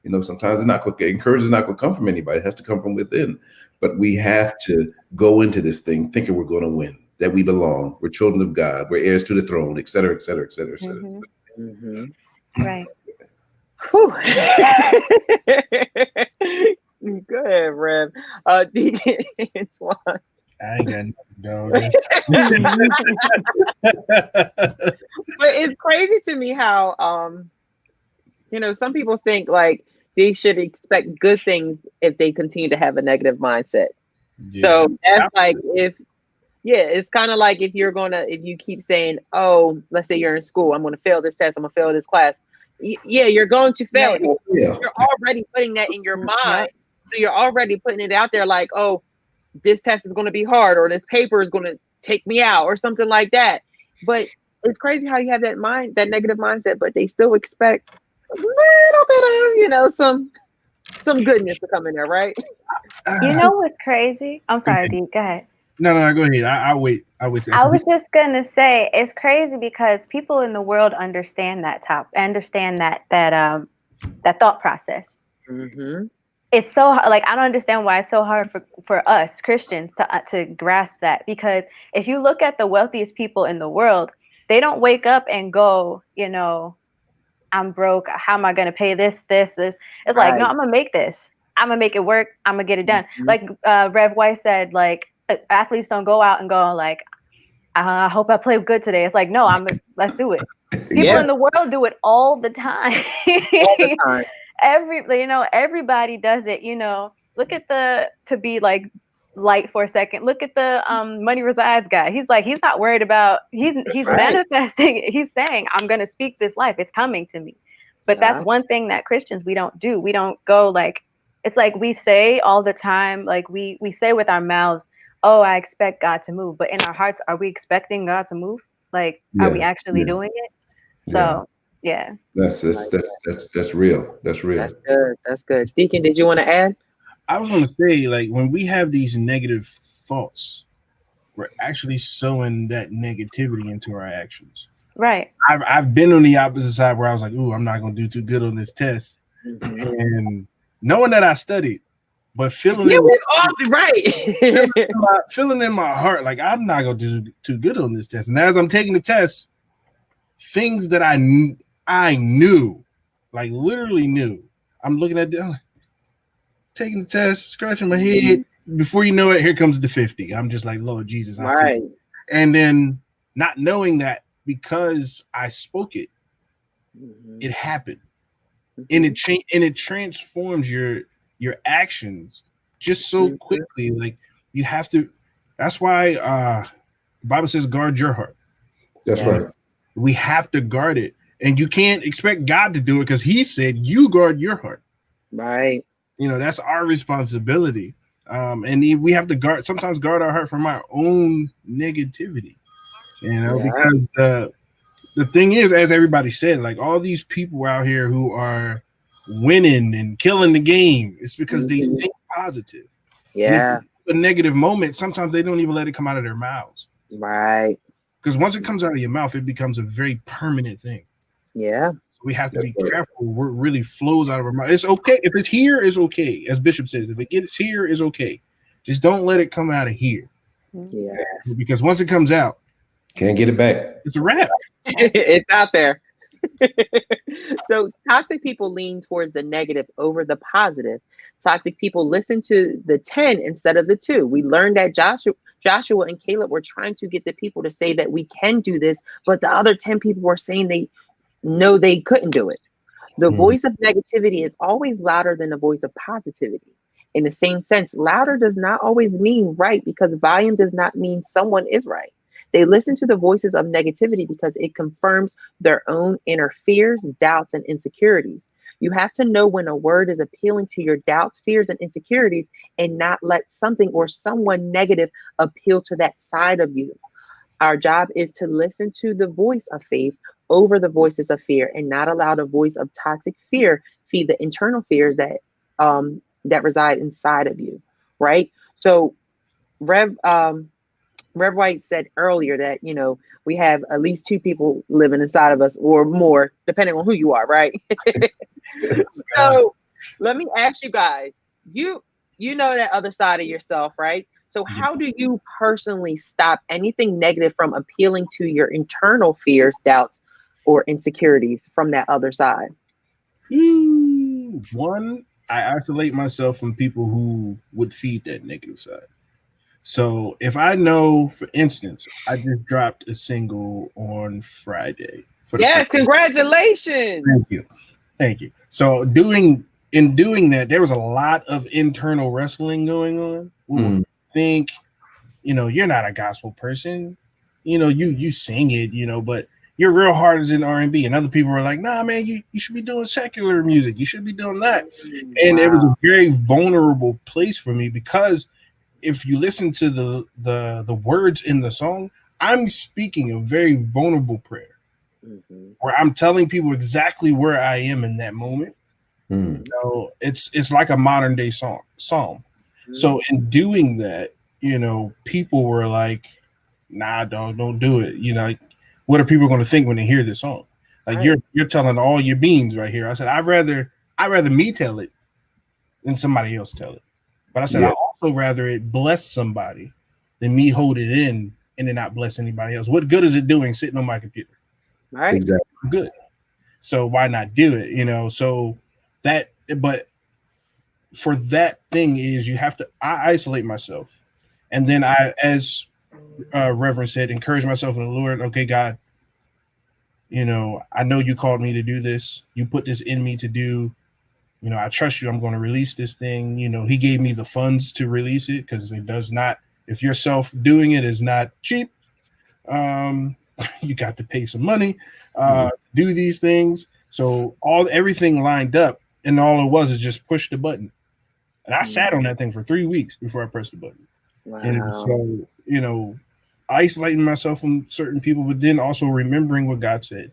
You know, sometimes it's not quick. Encouragement is not going to come from anybody. It has to come from within. But we have to go into this thing thinking we're going to win, that we belong, we're children of God, we're heirs to the throne, et cetera, et cetera, et cetera, et cetera. Right. Go ahead, Rev. Deacon Antoine. I ain't got no. But it's crazy to me how you know, some people think like they should expect good things if they continue to have a negative mindset. So that's like it's kind of like if you keep saying, oh, let's say you're in school, I'm going to fail this test, I'm going to fail this class. You're going to fail. You're already putting that in your mind. So you're already putting it out there like, oh, this test is going to be hard, or this paper is going to take me out, or something like that. But it's crazy how you have that negative mindset, but they still expect a little bit of, you know, some goodness to come in there, right? You know what's crazy? I'm sorry, Dee, go ahead. No, go ahead. I'll wait. I was just gonna say it's crazy because people in the world understand that thought process. It's so like, I don't understand why it's so hard for us Christians to grasp that, because if you look at the wealthiest people in the world, they don't wake up and go, you know, I'm broke. How am I going to pay this? It's like, no, I'm going to make this. I'm going to make it work. I'm going to get it done. Like Rev Weiss said, like, athletes don't go out and go like, I hope I play good today. It's like, no, let's do it. People in the world do it all the time. All the time. Everybody does it. You know, look at to be like light for a second. Look at the money resides guy. He's like, he's not worried about, he's manifesting. He's saying, I'm going to speak this life. It's coming to me. But that's one thing that Christians, we don't do. We don't go like, it's like we say all the time, like we say with our mouths, oh, I expect God to move. But in our hearts, are we expecting God to move? Like, are we actually doing it? So, That's real. That's real. That's good. That's good. Deacon, did you want to add? I was going to say, like, when we have these negative thoughts, we're actually sowing that negativity into our actions. Right. I've been on the opposite side where I was like, ooh, I'm not going to do too good on this test. And knowing that I studied, but feeling feeling in my heart, like, I'm not going to do too good on this test. And as I'm taking the test, things that I knew, like literally knew, I'm looking at them, taking the test, scratching my head. Before you know it, here comes the 50. I'm just like, Lord Jesus. And then not knowing that because I spoke it, it happened. And it transforms your actions just so quickly. Like, you have to, that's why the Bible says guard your heart. That's right. We have to guard it. And you can't expect God to do it because he said you guard your heart. Right. You know, that's our responsibility. And we have to sometimes guard our heart from our own negativity. You know, because the thing is, as everybody said, like, all these people out here who are winning and killing the game, it's because they think positive. Yeah. A negative moment, sometimes they don't even let it come out of their mouths. Right. Because once it comes out of your mouth, it becomes a very permanent thing. Yeah. We have to be careful where it really flows out of our mouth. It's okay. If it's here, it's okay. As Bishop says, if it gets here, it's okay. Just don't let it come out of here. Yeah. Because once it comes out, can't get it back. It's a wrap. It's out there. So toxic people lean towards the negative over the positive. Toxic people listen to the 10 instead of the 2. We learned that Joshua and Caleb were trying to get the people to say that we can do this, but the other 10 people were saying they couldn't do it. The voice of negativity is always louder than the voice of positivity. In the same sense, louder does not always mean right, because volume does not mean someone is right. They listen to the voices of negativity because it confirms their own inner fears, doubts, and insecurities. You have to know when a word is appealing to your doubts, fears, and insecurities, and not let something or someone negative appeal to that side of you. Our job is to listen to the voice of faith over the voices of fear, and not allow the voice of toxic fear feed the internal fears that reside inside of you, right? So Rev White said earlier that, we have at least 2 people living inside of us, or more, depending on who you are, right? So let me ask you guys, you know that other side of yourself, right? So how do you personally stop anything negative from appealing to your internal fears, doubts, or insecurities from that other side? One, I isolate myself from people who would feed that negative side. So if I know, for instance, I just dropped a single on Friday. Yes, congratulations. Thank you. So doing that, there was a lot of internal wrestling going on. Think, you're not a gospel person. You sing it, but your real heart is in R&B. And other people were like, nah, man, you should be doing secular music. You should be doing that. And it was a very vulnerable place for me, because if you listen to the words in the song, I'm speaking a very vulnerable prayer, where I'm telling people exactly where I am in that moment. It's like a modern day psalm. So in doing that, people were like, nah, dog, don't do it. What are people going to think when they hear this song? Like, right. You're telling all your beans right here. I said, I'd rather me tell it than somebody else tell it. But I said, I also rather it bless somebody than me hold it in and then not bless anybody else. What good is it doing sitting on my computer? Right. Exactly. Good. So why not do it? So but for that thing is, I isolate myself. And then I, as Reverend said, encourage myself in the Lord. Okay, God, I know you called me to do this. You put this in me to do. I trust you. I'm going to release this thing. He gave me the funds to release it, because it does not, if you're doing it is not cheap. You got to pay some money to do these things. So everything lined up, and all it was is just push the button. And I sat on that thing for 3 weeks before I pressed the button. Wow. And so, isolating myself from certain people, but then also remembering what God said.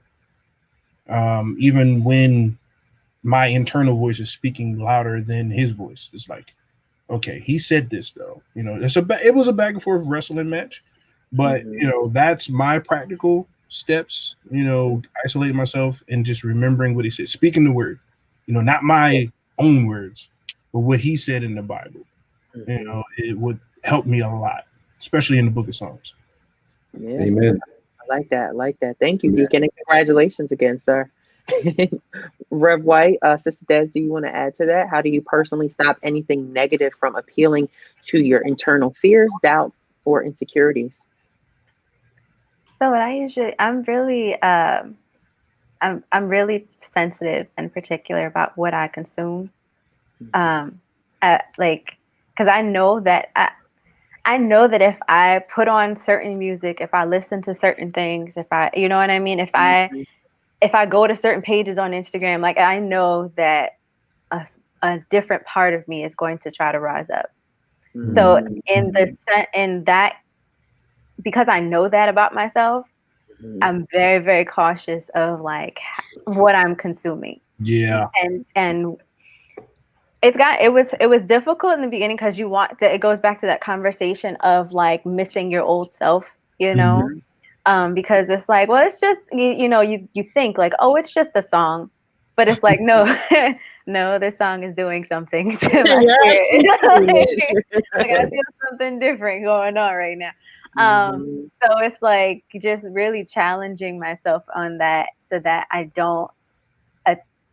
Even when my internal voice is speaking louder than his voice. It's like, okay, he said this though. It was a back and forth wrestling match, but that's my practical steps. Isolating myself and just remembering what he said, speaking the word. Not my own words, but what he said in the Bible. It would help me a lot, especially in the Book of Psalms. Yeah. Amen. I like that. Thank you, Deacon, and congratulations again, sir. Rev White, Sister Des, do you want to add to that? How do you personally stop anything negative from appealing to your internal fears, doubts, or insecurities? So what I'm really sensitive and particular about what I consume. Because I know that if I put on certain music, if I listen to certain things, if I, you know what I mean? If I go to certain pages on Instagram, like, I know that a different part of me is going to try to rise up. So in that, because I know that about myself, I'm very, very cautious of like what I'm consuming. Yeah. And it was difficult in the beginning, because it goes back to that conversation of like missing your old self, because it's like, well, it's just you think like, oh, it's just a song, but it's like, no, no, this song is doing something to my spirit. Like, I feel something different going on right now. So it's like just really challenging myself on that, so that I don't.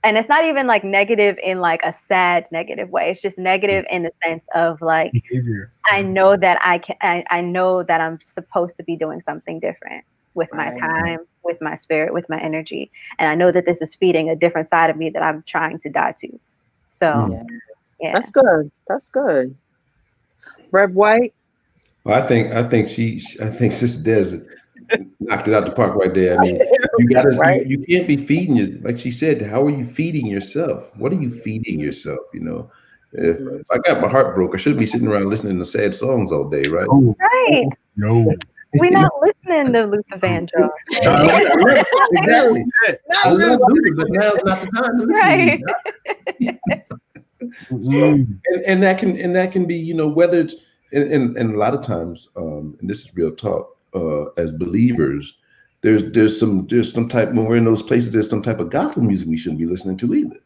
And it's not even like negative in like a sad negative way. It's just negative in the sense of like, behavior. I know that I know that I'm supposed to be doing something different with my time, with my spirit, with my energy. And I know that this is feeding a different side of me that I'm trying to die to. So, yeah. That's good. That's good. Rev White? Well, I think Sister Des knocked it out the park right there. I mean, you gotta you can't be feeding your, like she said, how are you feeding yourself? What are you feeding yourself? If I got my heart broke, I shouldn't be sitting around listening to sad songs all day, right? Right. No. We're not listening to Luther Vandross. Exactly. I love Luther, but now's not the time to listen to him. And that can be, whether it's and a lot of times, and this is real talk, as believers, there's some type, when we're in those places, there's some type of gospel music we shouldn't be listening to either,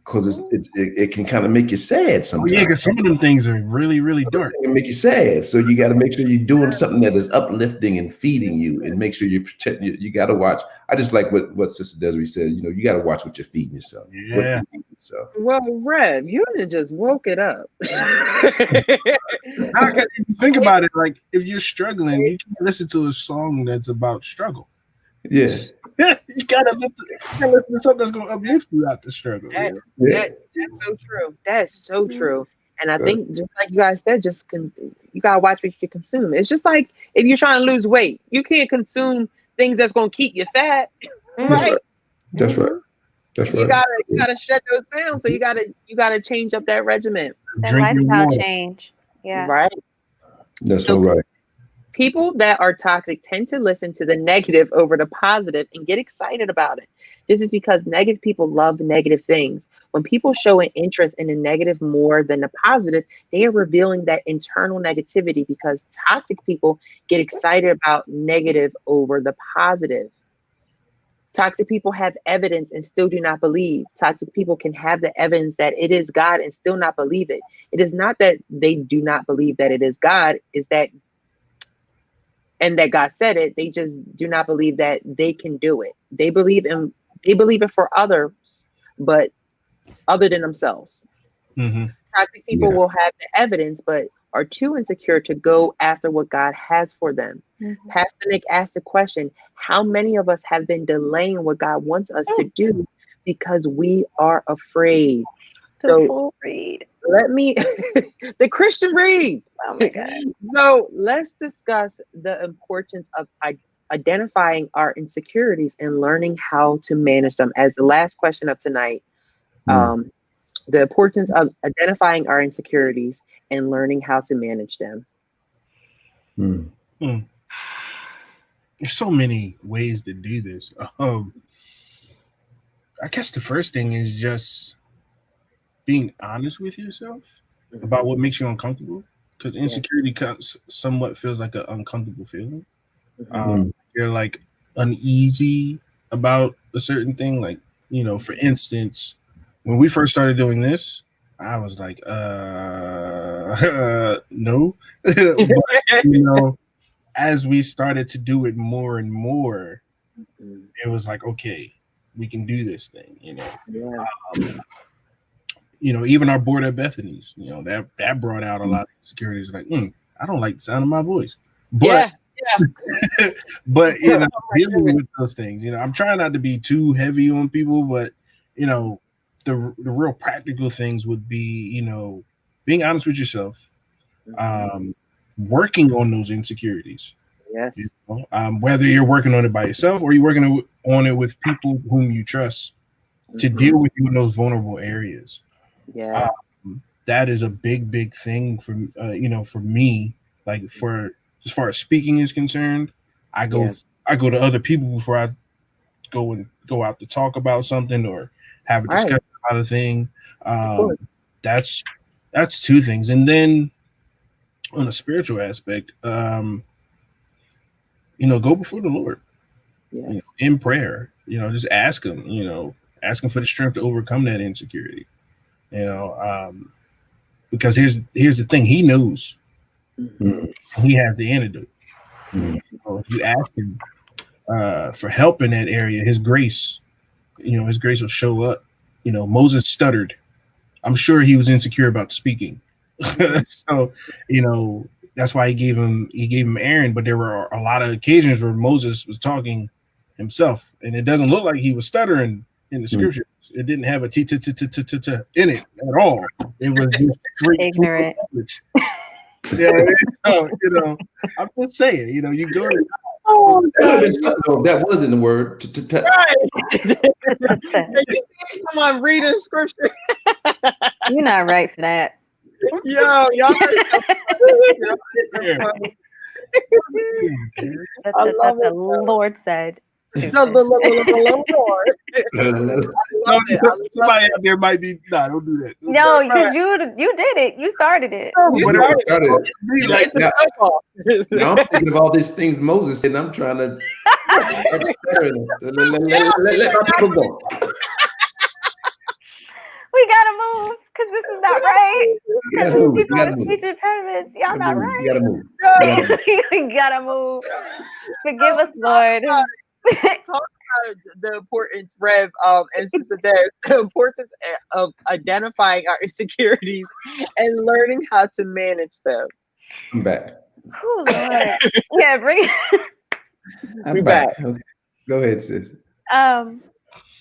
because it can kind of make you sad sometimes. Yeah, because some of them things are really, really dark. It can make you sad. So you got to make sure you're doing something that is uplifting and feeding you, and make sure you protect. You got to watch. I just like what Sister Desiree said. You got to watch what you're feeding yourself. Yeah. Well, Rev, you just woke it up. Think about it. Like, if you're struggling, you can listen to a song that's about struggle. Yeah. You gotta listen to something that's gonna uplift you out the struggle. That's so true. That's so true. And I think, just like you guys said, you gotta watch what you consume. It's just like if you're trying to lose weight, you can't consume things that's gonna keep you fat. Right? That's right. That's right. You gotta shut those down. So you gotta change up that regimen. That lifestyle change. Yeah. Right. That's all right. People that are toxic tend to listen to the negative over the positive and get excited about it. This is because negative people love negative things. When people show an interest in the negative more than the positive, they are revealing that internal negativity, because toxic people get excited about negative over the positive. Toxic people have evidence and still do not believe. Toxic people can have the evidence that it is God and still not believe it. It is not that they do not believe that it is God, is that and that God said it. They just do not believe that they can do it. They believe it for others, but other than themselves. Toxic people will have the evidence, but are too insecure to go after what God has for them. Pastor Nick asked the question, how many of us have been delaying what God wants us to do because we are afraid? The full read. Let me, the Christian read. Oh my God. So let's discuss the importance of identifying our insecurities and learning how to manage them as the last question of tonight. The importance of identifying our insecurities and learning how to manage them. There's so many ways to do this. I guess the first thing is just being honest with yourself about what makes you uncomfortable, because insecurity somewhat feels like an uncomfortable feeling. You're like uneasy about a certain thing. Like, for instance, when we first started doing this, I was like, no. But, as we started to do it more and more, it was like, okay, we can do this thing, even our board at Bethany's, that brought out a lot of insecurities. Like, I don't like the sound of my voice, but but dealing with those things, I'm trying not to be too heavy on people, but the real practical things would be, being honest with yourself, working on those insecurities. Yes. Whether you're working on it by yourself or you're working on it with people whom you trust to deal with you in those vulnerable areas. Yeah. That is a big thing for for me. Like, for as far as speaking is concerned, I go to other people before I go out to talk about something or have a discussion about a thing. That's two things. And then on a spiritual aspect, go before the Lord. Yes. In prayer. Just ask him. Ask him for the strength to overcome that insecurity. Because here's the thing: He knows. Mm-hmm. He has the antidote. Mm-hmm. So if you ask him for help in that area, His grace, His grace will show up. Moses stuttered. I'm sure he was insecure about speaking. So, that's why he gave him Aaron. But there were a lot of occasions where Moses was talking himself, and it doesn't look like he was stuttering in the scriptures. It didn't have a t in it at all. It was just straight ignorant. Yeah, so I'm just saying, you go to. Oh, that wasn't the word. Right. You see someone reading scripture. You're not right for that. Yo, y'all. That's what the Lord said. The Lord. Somebody out there might be. Nah, don't do that. No, because you did it. You started it. Now I'm thinking of all these things Moses said, and I'm trying to let my people go. We gotta move because this is not right. Because these people are speech impediments. Y'all not right. You gotta move. We gotta move. Forgive us, Lord. Talk about the importance, Rev, and Sister Des, the importance of identifying our insecurities and learning how to manage them. I'm back. Oh, Lord. Yeah, bring I'm back. Okay. Go ahead, sis.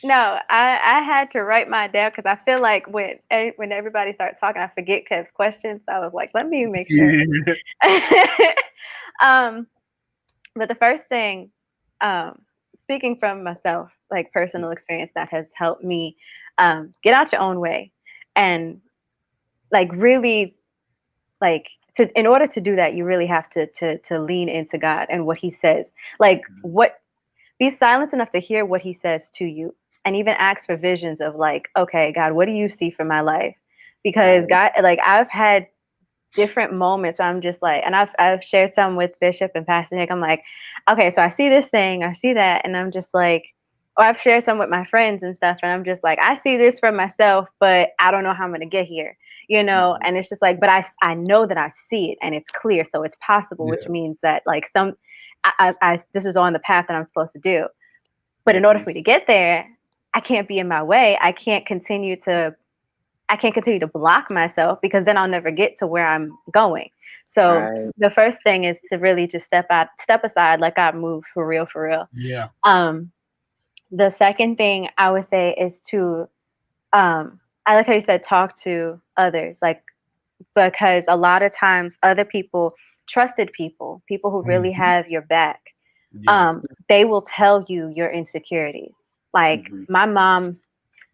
No, I had to write mine down because I feel like when everybody starts talking, I forget Kev's questions. So I was like, let me make sure. But the first thing, speaking from myself, like personal experience that has helped me get out your own way, and like really, like in order to do that, you really have to lean into God and what He says. Like be silent enough to hear what He says to you. And even ask for visions of like, okay, God, what do you see for my life? Because God, like I've had different moments where I'm just like, and I've shared some with Bishop and Pastor Nick. I'm like, okay, so I see this thing, I see that, and I'm just like, or I've shared some with my friends and stuff, and I'm just like, I see this for myself, but I don't know how I'm gonna get here, And it's just like, but I know that I see it and it's clear, so it's possible, which means that like this is on the path that I'm supposed to do. But in order for me to get there, I can't be in my way. I can't continue to block myself because then I'll never get to where I'm going. So the first thing is to really just step aside, let God move for real. Yeah. The second thing I would say is to, I like how you said, talk to others, like, because a lot of times other people, trusted people who really have your back, they will tell you your insecurities. Like my mom,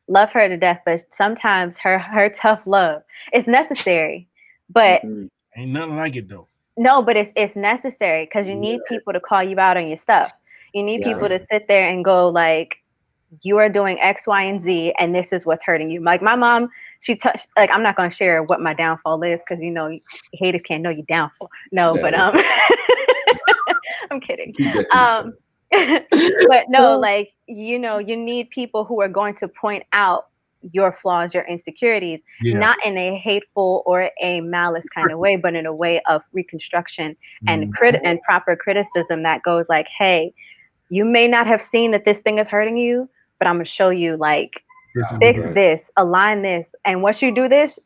love her to death, but sometimes her tough love is necessary. But ain't nothing like it though. No, but it's necessary because you need people to call you out on your stuff. You need people to sit there and go like, you are doing X, Y, and Z, and this is what's hurting you. Like my mom, she touched. Like I'm not gonna share what my downfall is because haters can't know your downfall. No, but I'm kidding. But no, like, you need people who are going to point out your flaws, your insecurities, not in a hateful or a malice kind of way, but in a way of reconstruction and proper criticism that goes like, hey, you may not have seen that this thing is hurting you, but I'm going to show you, like, fix this, align this. And once you do this,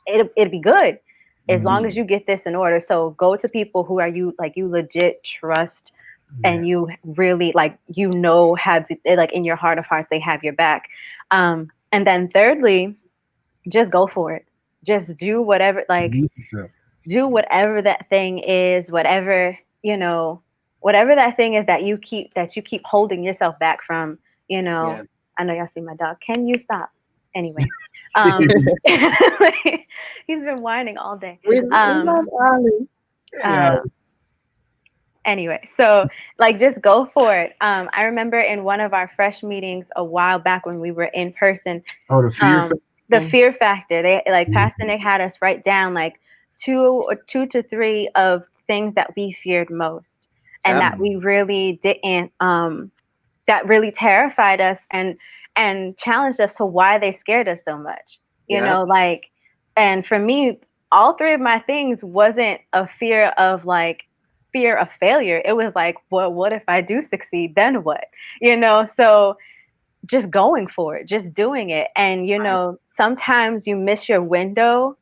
it'll be good as long as you get this in order. So go to people who you legit trust. And you really have like in your heart of hearts, they have your back. And then thirdly, just go for it. Just do whatever, do whatever that thing is, whatever that thing is that you keep holding yourself back from, I know y'all see my dog. Can you stop? Anyway, he's been whining all day. Anyway, so like just go for it. I remember in one of our fresh meetings a while back when we were in person. Oh, the fear factor. They Pastor Nick had us write down like 2 to 3 of things that we feared most. and that we really didn't, that really terrified us and challenged us to why they scared us so much. You know, like, and for me, all three of my things wasn't a fear of failure. It was like, well, what if I do succeed? Then what? You know, so just going for it, just doing it. And, you know, sometimes you miss your window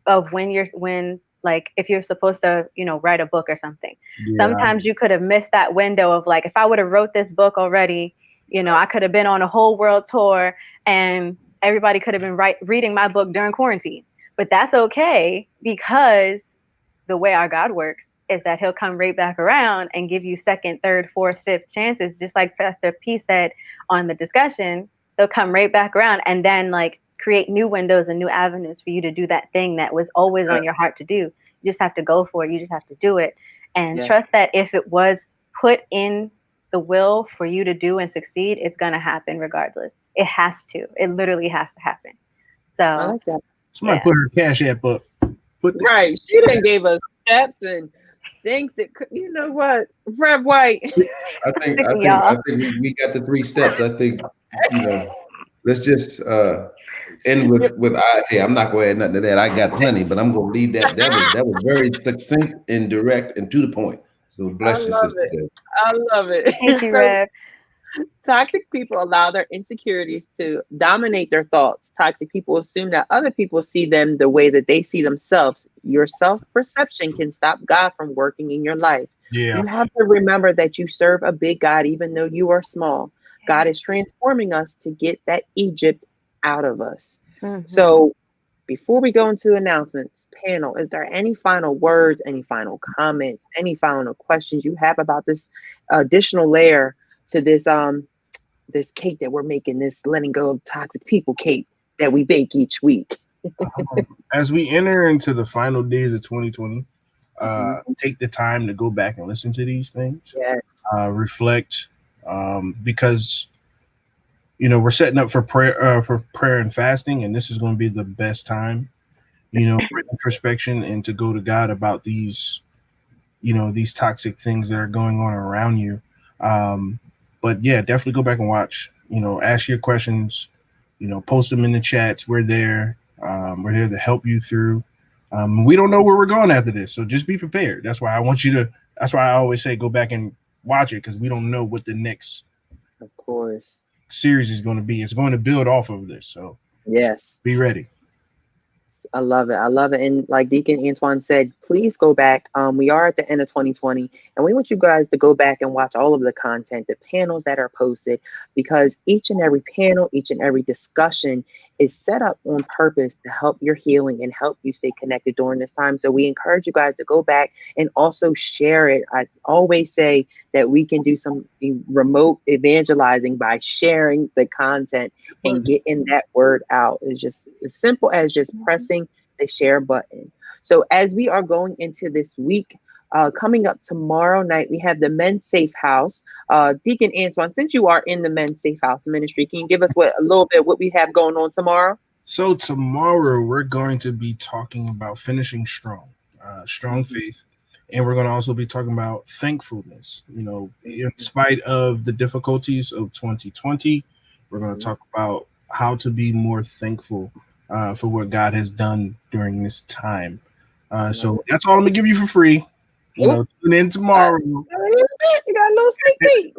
of when like if you're supposed to, you know, write a book or something. Sometimes you could have missed that window of like, if I would have wrote this book already, you know, I could have been on a whole world tour and everybody could have been reading my book during quarantine. But that's okay, because the way our God works is that he'll come right back around and give you second, third, fourth, fifth chances. Just like Pastor P said on the discussion, they'll come right back around and then like create new windows and new avenues for you to do that thing that was always on your heart to do. You just have to go for it. You just have to do it. And trust that if it was put in the will for you to do and succeed, it's going to happen regardless. It has to. It literally has to happen. So I like that. Somebody put her Cash App up. Right. She done gave us steps and things that could, you know what, Rev White. I think we got the 3 steps. I think, you know, let's just end with hey, I'm not going to add nothing to that. I got plenty, but I'm going to leave that. That was very succinct and direct and to the point. So bless you, sister. I love it. Thank you, Rev. Toxic people allow their insecurities to dominate their thoughts. Toxic people assume that other people see them the way that they see themselves. Your self-perception can stop God from working in your life. You have to remember that you serve a big God, even though you are small. God is transforming us to get that Egypt out of us. So before we go into announcements, panel, is there any final words, any final comments, any final questions you have about this additional layer to this this cake that we're making, this letting go of toxic people cake that we bake each week? As we enter into the final days of 2020, take the time to go back and listen to these things. Reflect, because you know we're setting up for prayer and fasting, and this is going to be the best time, you know, for introspection and to go to God about these, you know, these toxic things that are going on around you. But yeah, definitely go back and watch, you know, ask your questions, you know, post them in the chats. We're there. We're here to help you through. We don't know where we're going after this, so just be prepared. That's why I always say go back and watch it, because we don't know what the next series is going to be. It's going to build off of this. So be ready. I love it. I love it. And like Deacon Antoine said, please go back. We are at the end of 2020, and we want you guys to go back and watch all of the content, the panels that are posted, because each and every panel, each and every discussion is set up on purpose to help your healing and help you stay connected during this time. So we encourage you guys to go back and also share it. I always say that we can do some remote evangelizing by sharing the content and getting that word out. It's just as simple as just pressing the share button. So as we are going into this week, coming up tomorrow night, we have the Men's Safe House. Deacon Antoine, since you are in the Men's Safe House ministry, can you give us a little bit what we have going on tomorrow? So tomorrow we're going to be talking about finishing strong, strong faith. And we're going to also be talking about thankfulness. You know, in spite of the difficulties of 2020, we're going to talk about how to be more thankful for what God has done during this time. So that's all I'm going to give you for free. You know, tune in tomorrow. You got a little sneak peek.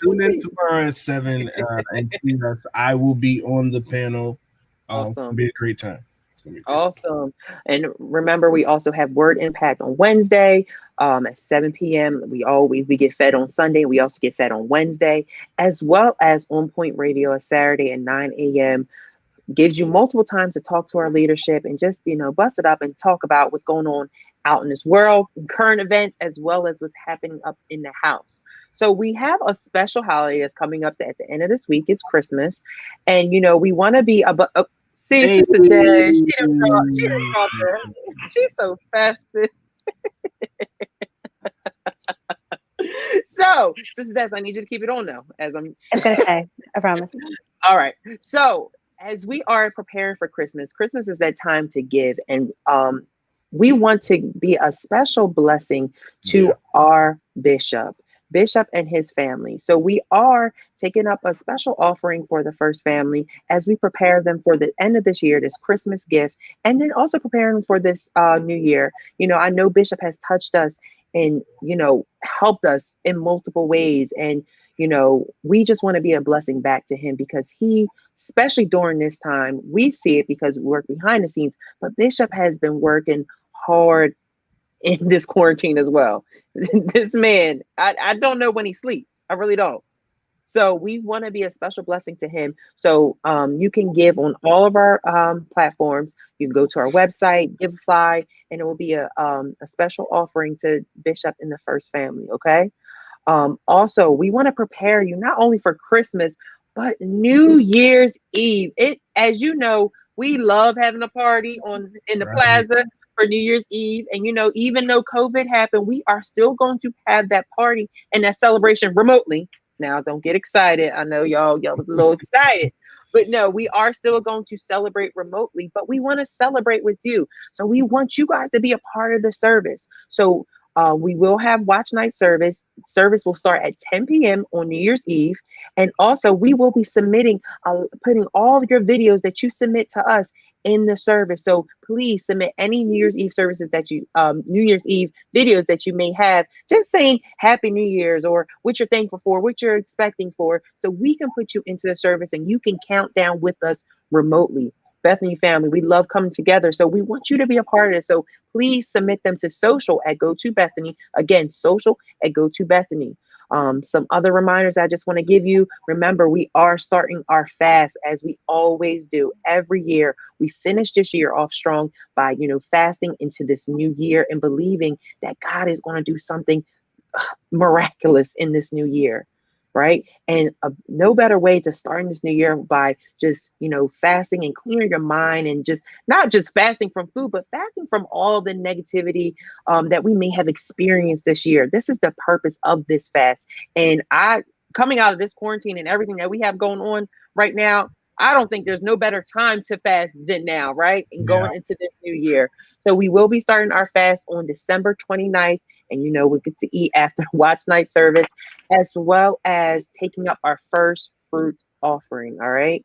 Tune in tomorrow at 7 and see us. I will be on the panel. It'll be a great time. Awesome. And remember, we also have Word Impact on Wednesday at 7 p.m. We get fed on Sunday. We also get fed on Wednesday, as well as On Point Radio on Saturday at 9 a.m. Gives you multiple times to talk to our leadership and just, you know, bust it up and talk about what's going on out in this world, current events, as well as what's happening up in the house. So we have a special holiday that's coming up at the end of this week. It's Christmas. And, you know, we want to be Sister Des, she done brought her. She's so festive. So, Sister Des, I need you to keep it on now. I was going to say, I promise. All right. So, as we are preparing for Christmas, Christmas is that time to give. And we want to be a special blessing to our bishop and his family. So we are taking up a special offering for the first family as we prepare them for the end of this year, this Christmas gift, and then also preparing for this new year. You know, I know Bishop has touched us and, you know, helped us in multiple ways. And, you know, we just want to be a blessing back to him because he, especially during this time, we see it because we work behind the scenes, but Bishop has been working hard in this quarantine as well. This man, I don't know when he sleeps. I really don't. So we want to be a special blessing to him. So you can give on all of our platforms. You can go to our website, Giveify, and it will be a special offering to Bishop and the first family. Okay. Also, we want to prepare you not only for Christmas, but New Year's Eve. It, as you know, we love having a party in the plaza for New Year's Eve. And, you know, even though COVID happened, we are still going to have that party and that celebration remotely. Now, don't get excited. I know y'all was a little excited, but no, we are still going to celebrate remotely, but we want to celebrate with you. So we want you guys to be a part of the service. So we will have watch night service. Service will start at 10 p.m. on New Year's Eve. And also we will be submitting, putting all of your videos that you submit to us in the service. So please submit any New Year's Eve services that you, New Year's Eve videos that you may have, just saying Happy New Year's or what you're thankful for, what you're expecting for, so we can put you into the service and you can count down with us remotely. Bethany family, we love coming together. So we want you to be a part of it. So please submit them to social at GoToBethany. Again, social at GoToBethany. Some other reminders I just want to give you. Remember, we are starting our fast as we always do every year. We finished this year off strong by, you know, fasting into this new year and believing that God is going to do something miraculous in this new year. Right. And no better way to start this new year by just, you know, fasting and clearing your mind and just not just fasting from food, but fasting from all the negativity that we may have experienced this year. This is the purpose of this fast. And coming out of this quarantine and everything that we have going on right now, I don't think there's no better time to fast than now. Right. And going into this new year. So we will be starting our fast on December 29th. And, you know, we get to eat after watch night service, as well as taking up our first fruit offering. All right.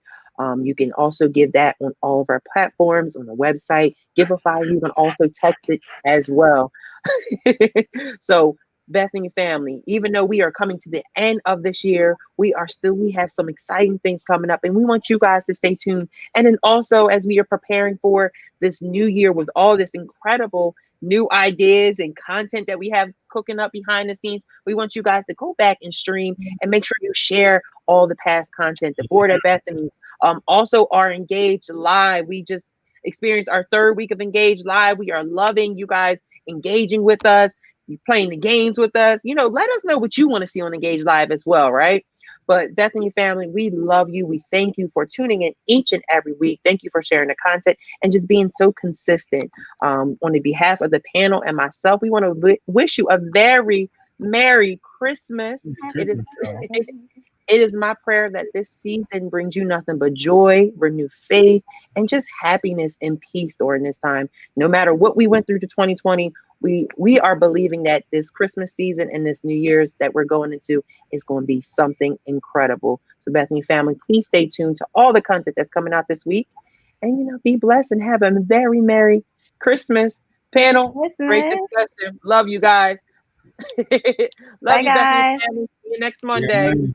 You can also give that on all of our platforms, on the website, Giveify. You can also text it as well. So Bethany family, even though we are coming to the end of this year, we have some exciting things coming up and we want you guys to stay tuned. And then also as we are preparing for this new year with all this incredible new ideas and content that we have cooking up behind the scenes, we want you guys to go back and stream and make sure you share all the past content. The board at Bethany also are Engaged Live. We just experienced our 3rd week of Engaged Live. We are loving you guys engaging with us, you playing the games with us. You know, let us know what you want to see on Engaged Live as well, right? But Bethany family, we love you. We thank you for tuning in each and every week. Thank you for sharing the content and just being so consistent. On the behalf of the panel and myself, we want to wish you a very Merry Christmas. It is my prayer that this season brings you nothing but joy, renewed faith, and just happiness and peace during this time. No matter what we went through to 2020, we are believing that this Christmas season and this New Year's that we're going into is going to be something incredible. So Bethany family, please stay tuned to all the content that's coming out this week. And, you know, be blessed and have a very Merry Christmas. Panel, great discussion. Love you guys. Love Bye, you, guys. Bethany family. See you next Monday.